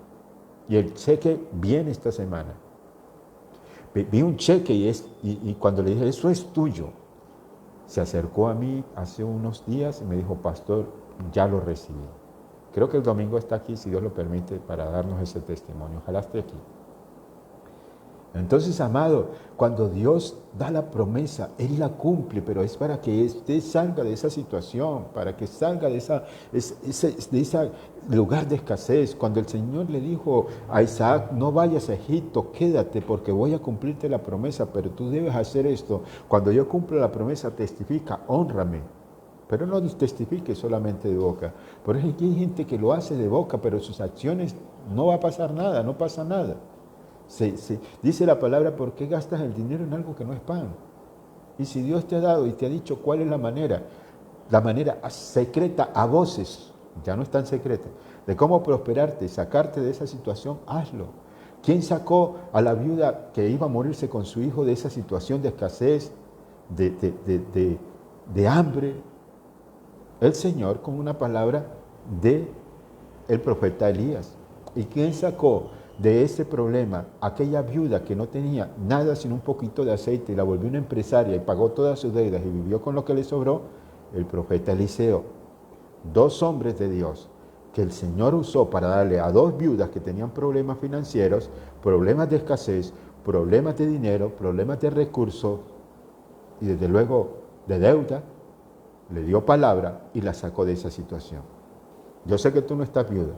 y el cheque viene esta semana. Vi un cheque y cuando le dije, eso es tuyo, se acercó a mí hace unos días y me dijo, pastor, ya lo recibí. Creo que el domingo está aquí, si Dios lo permite, para darnos ese testimonio. Ojalá esté aquí. Entonces, amado, cuando Dios da la promesa, Él la cumple, pero es para que usted salga de esa situación, para que salga de ese lugar de escasez. Cuando el Señor le dijo a Isaac, no vayas a Egipto, quédate porque voy a cumplirte la promesa, pero tú debes hacer esto. Cuando yo cumplo la promesa, testifica, hónrame. Pero no testifique solamente de boca. Por eso aquí hay gente que lo hace de boca, pero sus acciones no va a pasar nada, no pasa nada. Dice la palabra, ¿por qué gastas el dinero en algo que no es pan? Y si Dios te ha dado y te ha dicho cuál es la manera secreta a voces, ya no es tan secreta, de cómo prosperarte y sacarte de esa situación, hazlo. ¿Quién sacó a la viuda que iba a morirse con su hijo de esa situación de escasez, de hambre? El Señor, con una palabra de el profeta Elías. ¿Y quién sacó de ese problema aquella viuda que no tenía nada sino un poquito de aceite y la volvió una empresaria y pagó todas sus deudas y vivió con lo que le sobró? El profeta Eliseo. Dos hombres de Dios que el Señor usó para darle a dos viudas que tenían problemas financieros, problemas de escasez, problemas de dinero, problemas de recursos y desde luego de deuda. Le dio palabra y la sacó de esa situación. Yo sé que tú no estás viuda,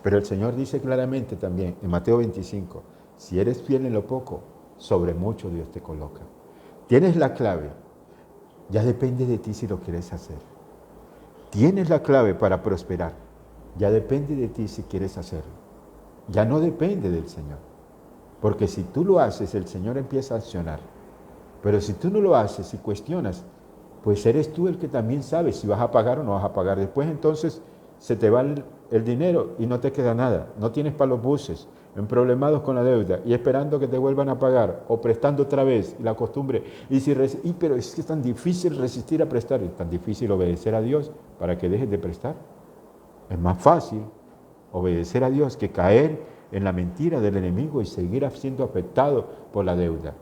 pero el Señor dice claramente también en Mateo 25, si eres fiel en lo poco, sobre mucho Dios te coloca. Tienes la clave, ya depende de ti si lo quieres hacer. Tienes la clave para prosperar, ya depende de ti si quieres hacerlo. Ya no depende del Señor, porque si tú lo haces, el Señor empieza a accionar. Pero si tú no lo haces y cuestionas, pues eres tú el que también sabes si vas a pagar o no vas a pagar. Después entonces se te va el dinero y no te queda nada. No tienes para los buses, emproblemados con la deuda y esperando que te vuelvan a pagar o prestando otra vez, la costumbre. Pero es que es tan difícil resistir a prestar, es tan difícil obedecer a Dios para que dejes de prestar. Es más fácil obedecer a Dios que caer en la mentira del enemigo y seguir siendo afectado por la deuda.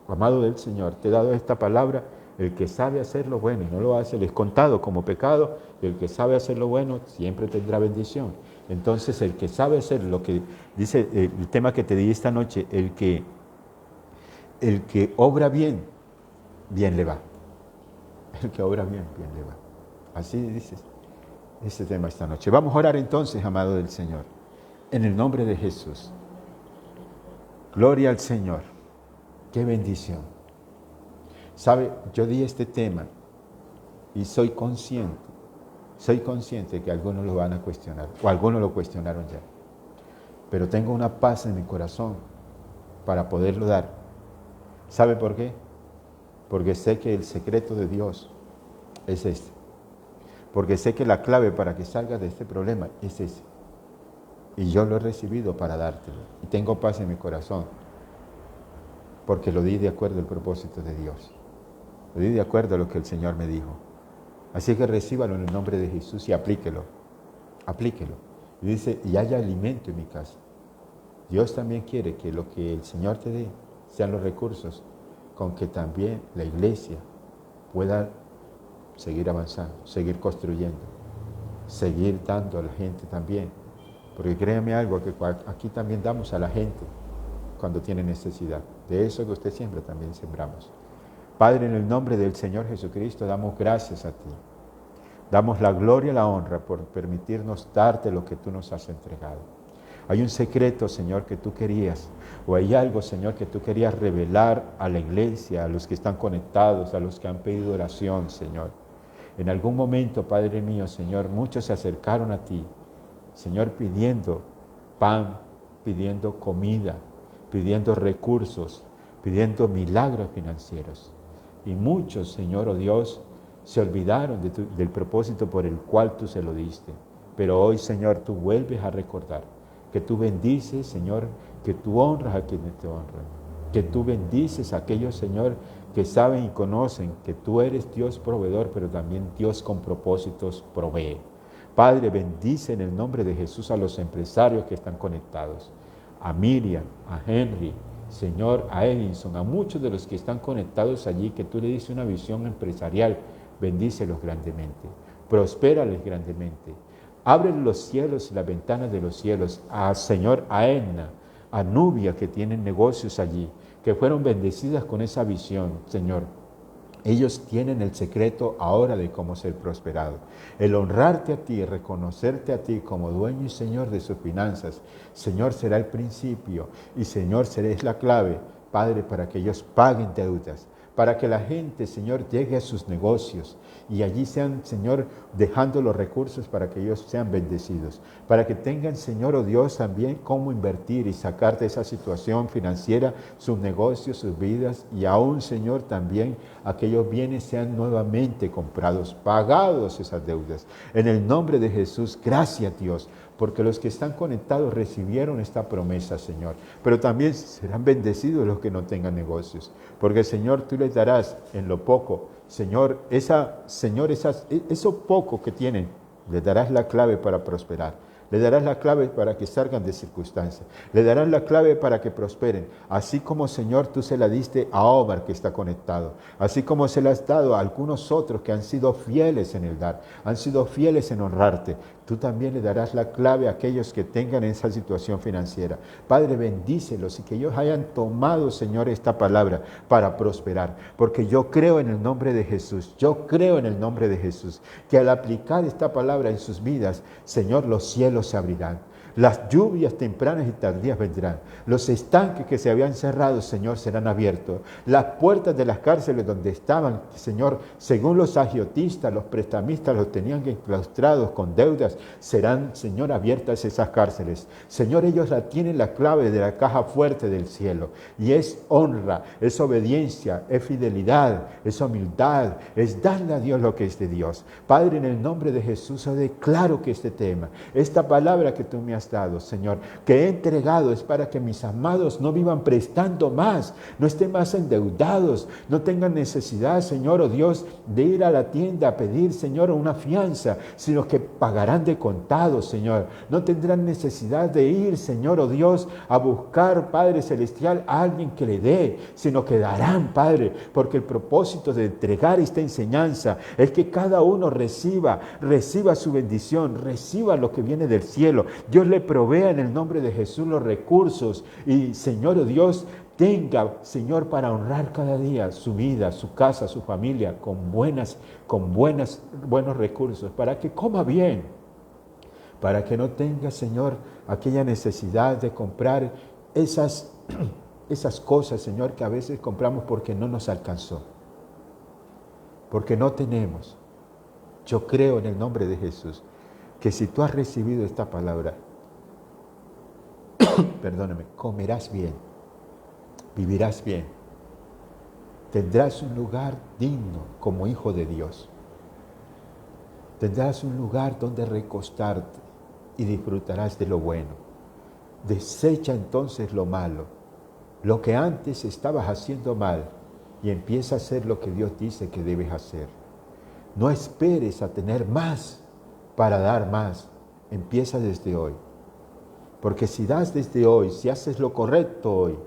Amado del Señor, te he dado esta palabra. El que sabe hacer lo bueno y no lo hace, le es contado como pecado. El que sabe hacer lo bueno siempre tendrá bendición. Entonces, el que sabe hacer lo que dice el tema que te di esta noche, el que obra bien, bien le va. El que obra bien, bien le va. Así dice este tema esta noche. Vamos a orar entonces, amado del Señor, en el nombre de Jesús. Gloria al Señor. Qué bendición. Sabe, yo di este tema y soy consciente Soy consciente que algunos lo van a cuestionar, o algunos lo cuestionaron ya. Pero tengo una paz en mi corazón para poderlo dar. ¿Sabe por qué? Porque sé que el secreto de Dios es este. Porque sé que la clave para que salgas de este problema es ese. Y yo lo he recibido para dártelo. Y tengo paz en mi corazón. Porque lo di de acuerdo al propósito de Dios. Lo di de acuerdo a lo que el Señor me dijo. Así que recíbalo en el nombre de Jesús y aplíquelo. Aplíquelo. Y dice, y haya alimento en mi casa. Dios también quiere que lo que el Señor te dé sean los recursos con que también la iglesia pueda seguir avanzando, seguir construyendo, seguir dando a la gente también. Porque créame algo, que aquí también damos a la gente cuando tiene necesidad. De eso que usted siembra también sembramos. Padre, en el nombre del Señor Jesucristo, damos gracias a ti. Damos la gloria y la honra por permitirnos darte lo que tú nos has entregado. Hay un secreto, Señor, que tú querías, o hay algo, Señor, que tú querías revelar a la iglesia, a los que están conectados, a los que han pedido oración, Señor. En algún momento, Padre mío, Señor, muchos se acercaron a ti, Señor, pidiendo pan, pidiendo comida, pidiendo recursos, pidiendo milagros financieros. Y muchos, Señor, oh Dios, se olvidaron del propósito por el cual tú se lo diste. Pero hoy, Señor, tú vuelves a recordar que tú bendices, Señor, que tú honras a quienes te honran, que tú bendices a aquellos, Señor, que saben y conocen que tú eres Dios proveedor, pero también Dios con propósitos provee. Padre, bendice en el nombre de Jesús a los empresarios que están conectados, a Miriam, a Henry, Señor, a Edinson, a muchos de los que están conectados allí, que tú le dices una visión empresarial, bendícelos grandemente, prospérales grandemente. Abre los cielos y las ventanas de los cielos a Señor, a Edna, a Nubia, que tienen negocios allí, que fueron bendecidas con esa visión, Señor. Ellos tienen el secreto ahora de cómo ser prosperado. El honrarte a ti, reconocerte a ti como dueño y Señor de sus finanzas, Señor, será el principio y Señor, serás la clave, Padre, para que ellos paguen deudas, para que la gente, Señor, llegue a sus negocios y allí sean, Señor, dejando los recursos para que ellos sean bendecidos, para que tengan, Señor, oh Dios, también cómo invertir y sacar de esa situación financiera sus negocios, sus vidas y aún, Señor, también aquellos bienes sean nuevamente comprados, pagados esas deudas. En el nombre de Jesús, gracias, Dios, porque los que están conectados recibieron esta promesa, Señor, pero también serán bendecidos los que no tengan negocios, porque, Señor, tú les darás en lo poco, Señor, eso poco que tienen, les darás la clave para prosperar. Le darás la clave para que salgan de circunstancias. Le darás la clave para que prosperen. Así como, Señor, tú se la diste a Omar, que está conectado. Así como se la has dado a algunos otros que han sido fieles en el dar. Han sido fieles en honrarte. Tú también le darás la clave a aquellos que tengan esa situación financiera. Padre, bendícelos y que ellos hayan tomado, Señor, esta palabra para prosperar. Porque yo creo en el nombre de Jesús. Yo creo en el nombre de Jesús. Que al aplicar esta palabra en sus vidas, Señor, los cielos se abrirán. Las lluvias tempranas y tardías vendrán. Los estanques que se habían cerrado, Señor, serán abiertos. Las puertas de las cárceles donde estaban, Señor, según los agiotistas, los prestamistas los tenían enclaustrados con deudas, serán, Señor, abiertas esas cárceles. Señor, ellos tienen la clave de la caja fuerte del cielo. Y es honra, es obediencia, es fidelidad, es humildad, es darle a Dios lo que es de Dios. Padre, en el nombre de Jesús, yo declaro que este tema, esta palabra que tú me has dado, Señor, que he entregado, es para que mis amados no vivan prestando más, no estén más endeudados, no tengan necesidad, Señor, oh Dios, de ir a la tienda a pedir, Señor, una fianza, sino que pagarán de contado, Señor. No tendrán necesidad de ir, Señor, oh Dios, a buscar, Padre Celestial, a alguien que le dé, sino que darán, Padre, porque el propósito de entregar esta enseñanza es que cada uno reciba su bendición, reciba lo que viene del cielo. Dios le provea en el nombre de Jesús los recursos y, Señor, oh Dios, tenga, Señor, para honrar cada día su vida, su casa, su familia, con buenos recursos, para que coma bien, para que no tenga, Señor, aquella necesidad de comprar esas cosas, Señor, que a veces compramos porque no nos alcanzó, porque no tenemos. Yo creo en el nombre de Jesús que si tú has recibido esta palabra, perdóname, comerás bien, vivirás bien, tendrás un lugar digno como hijo de Dios. Tendrás un lugar donde recostarte y disfrutarás de lo bueno. Desecha entonces lo malo, lo que antes estabas haciendo mal, y empieza a hacer lo que Dios dice que debes hacer. No esperes a tener más para dar más. Empieza desde hoy. Porque si das desde hoy, si haces lo correcto hoy,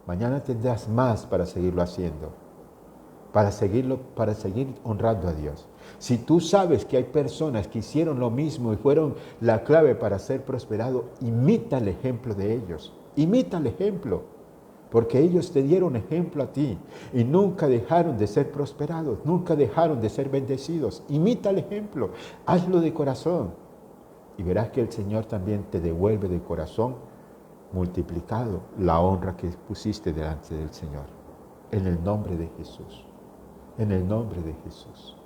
mañana tendrás más para seguirlo haciendo, para seguir honrando a Dios. Si tú sabes que hay personas que hicieron lo mismo y fueron la clave para ser prosperado, imita el ejemplo de ellos. Imita el ejemplo, porque ellos te dieron ejemplo a ti y nunca dejaron de ser prosperados, nunca dejaron de ser bendecidos. Imita el ejemplo, hazlo de corazón y verás que el Señor también te devuelve de corazón multiplicado la honra que pusiste delante del Señor. En el nombre de Jesús. En el nombre de Jesús.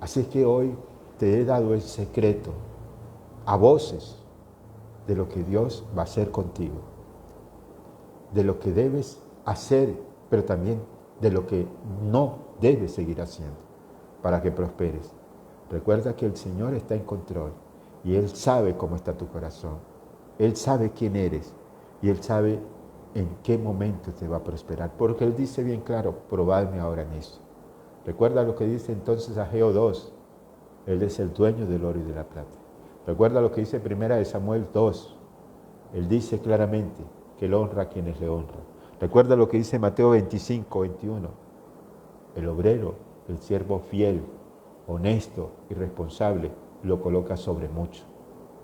Así que hoy te he dado el secreto a voces de lo que Dios va a hacer contigo, de lo que debes hacer, pero también de lo que no debes seguir haciendo para que prosperes. Recuerda que el Señor está en control y Él sabe cómo está tu corazón. Él sabe quién eres y Él sabe en qué momento te va a prosperar, porque Él dice bien claro, probadme ahora en eso. Recuerda lo que dice entonces Ageo 2, Él es el dueño del oro y de la plata. Recuerda lo que dice 1 Samuel 2, Él dice claramente que Él honra a quienes le honran. Recuerda lo que dice Mateo 25, 21, el obrero, el siervo fiel, honesto y responsable, lo coloca sobre mucho,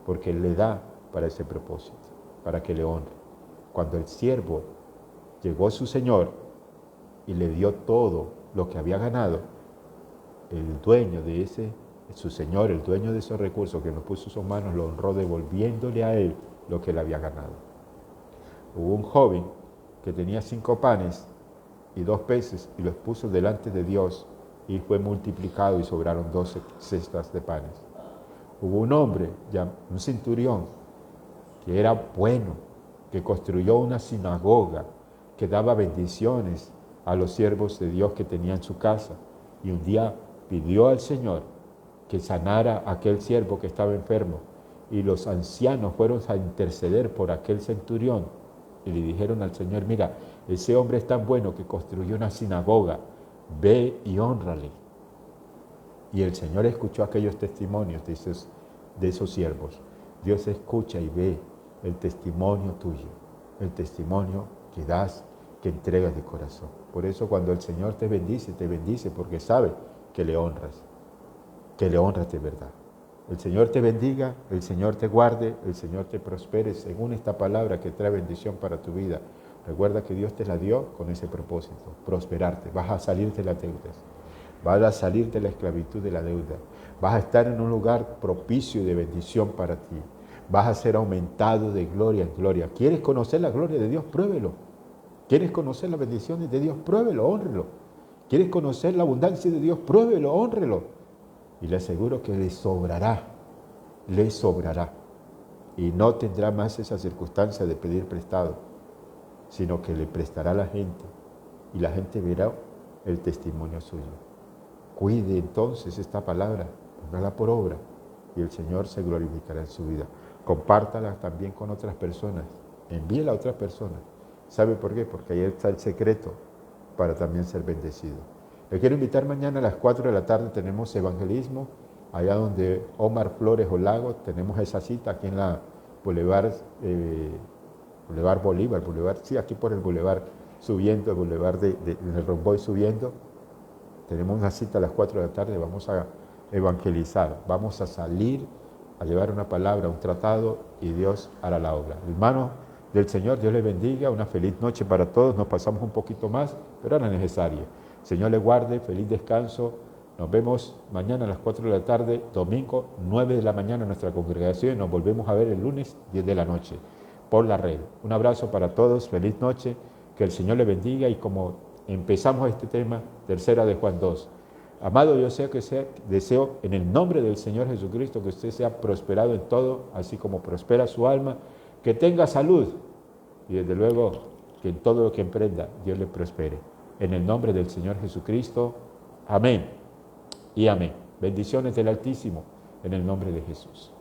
porque Él le da para ese propósito, para que le honre. Cuando el siervo llegó a su Señor y le dio todo lo que había ganado, el dueño de su Señor, el dueño de esos recursos que nos puso en sus manos, lo honró devolviéndole a él lo que él había ganado. Hubo un joven que tenía 5 panes y 2 peces y los puso delante de Dios y fue multiplicado y sobraron 12 cestas de panes. Hubo un hombre, un centurión, que era bueno, que construyó una sinagoga, que daba bendiciones a los siervos de Dios que tenía en su casa. Y un día pidió al Señor que sanara a aquel siervo que estaba enfermo. Y los ancianos fueron a interceder por aquel centurión. Y le dijeron al Señor, mira, ese hombre es tan bueno que construyó una sinagoga, ve y hónrale. Y el Señor escuchó aquellos testimonios de esos siervos. Dios escucha y ve el testimonio tuyo, el testimonio que das, que entregas de corazón. Por eso cuando el Señor te bendice porque sabe que le honras de verdad. El Señor te bendiga, el Señor te guarde, el Señor te prospere según esta palabra que trae bendición para tu vida. Recuerda que Dios te la dio con ese propósito, prosperarte. Vas a salir de las deudas, vas a salir de la esclavitud de la deuda, vas a estar en un lugar propicio y de bendición para ti. Vas a ser aumentado de gloria en gloria. ¿Quieres conocer la gloria de Dios? Pruébelo. ¿Quieres conocer las bendiciones de Dios? Pruébelo, hónrelo. ¿Quieres conocer la abundancia de Dios? Pruébelo, hónrelo. Y le aseguro que le sobrará. Y no tendrá más esa circunstancia de pedir prestado, sino que le prestará a la gente. Y la gente verá el testimonio suyo. Cuide entonces esta palabra, póngala por obra, y el Señor se glorificará en su vida. Compártala también con otras personas, envíela a otras personas. ¿Sabe por qué? Porque ahí está el secreto para también ser bendecido. Le quiero invitar mañana a las 4 de la tarde, tenemos evangelismo, allá donde Omar Flores Olago, tenemos esa cita aquí en la Boulevard Bolívar, aquí por el Boulevard subiendo, el Boulevard en el Romboy subiendo. Tenemos una cita a las 4 de la tarde, vamos a evangelizar, vamos a salir a llevar una palabra, un tratado, y Dios hará la obra. Hermanos del Señor, Dios les bendiga, una feliz noche para todos, nos pasamos un poquito más, pero era necesario. Señor les guarde, feliz descanso, nos vemos mañana a las 4 de la tarde, domingo 9 de la mañana en nuestra congregación, y nos volvemos a ver el lunes 10 de la noche por la red. Un abrazo para todos, feliz noche, que el Señor les bendiga, y como empezamos este tema, 3 de Juan 2, Amado, deseo en el nombre del Señor Jesucristo que usted sea prosperado en todo, así como prospera su alma, que tenga salud y desde luego que en todo lo que emprenda Dios le prospere. En el nombre del Señor Jesucristo, amén y amén. Bendiciones del Altísimo en el nombre de Jesús.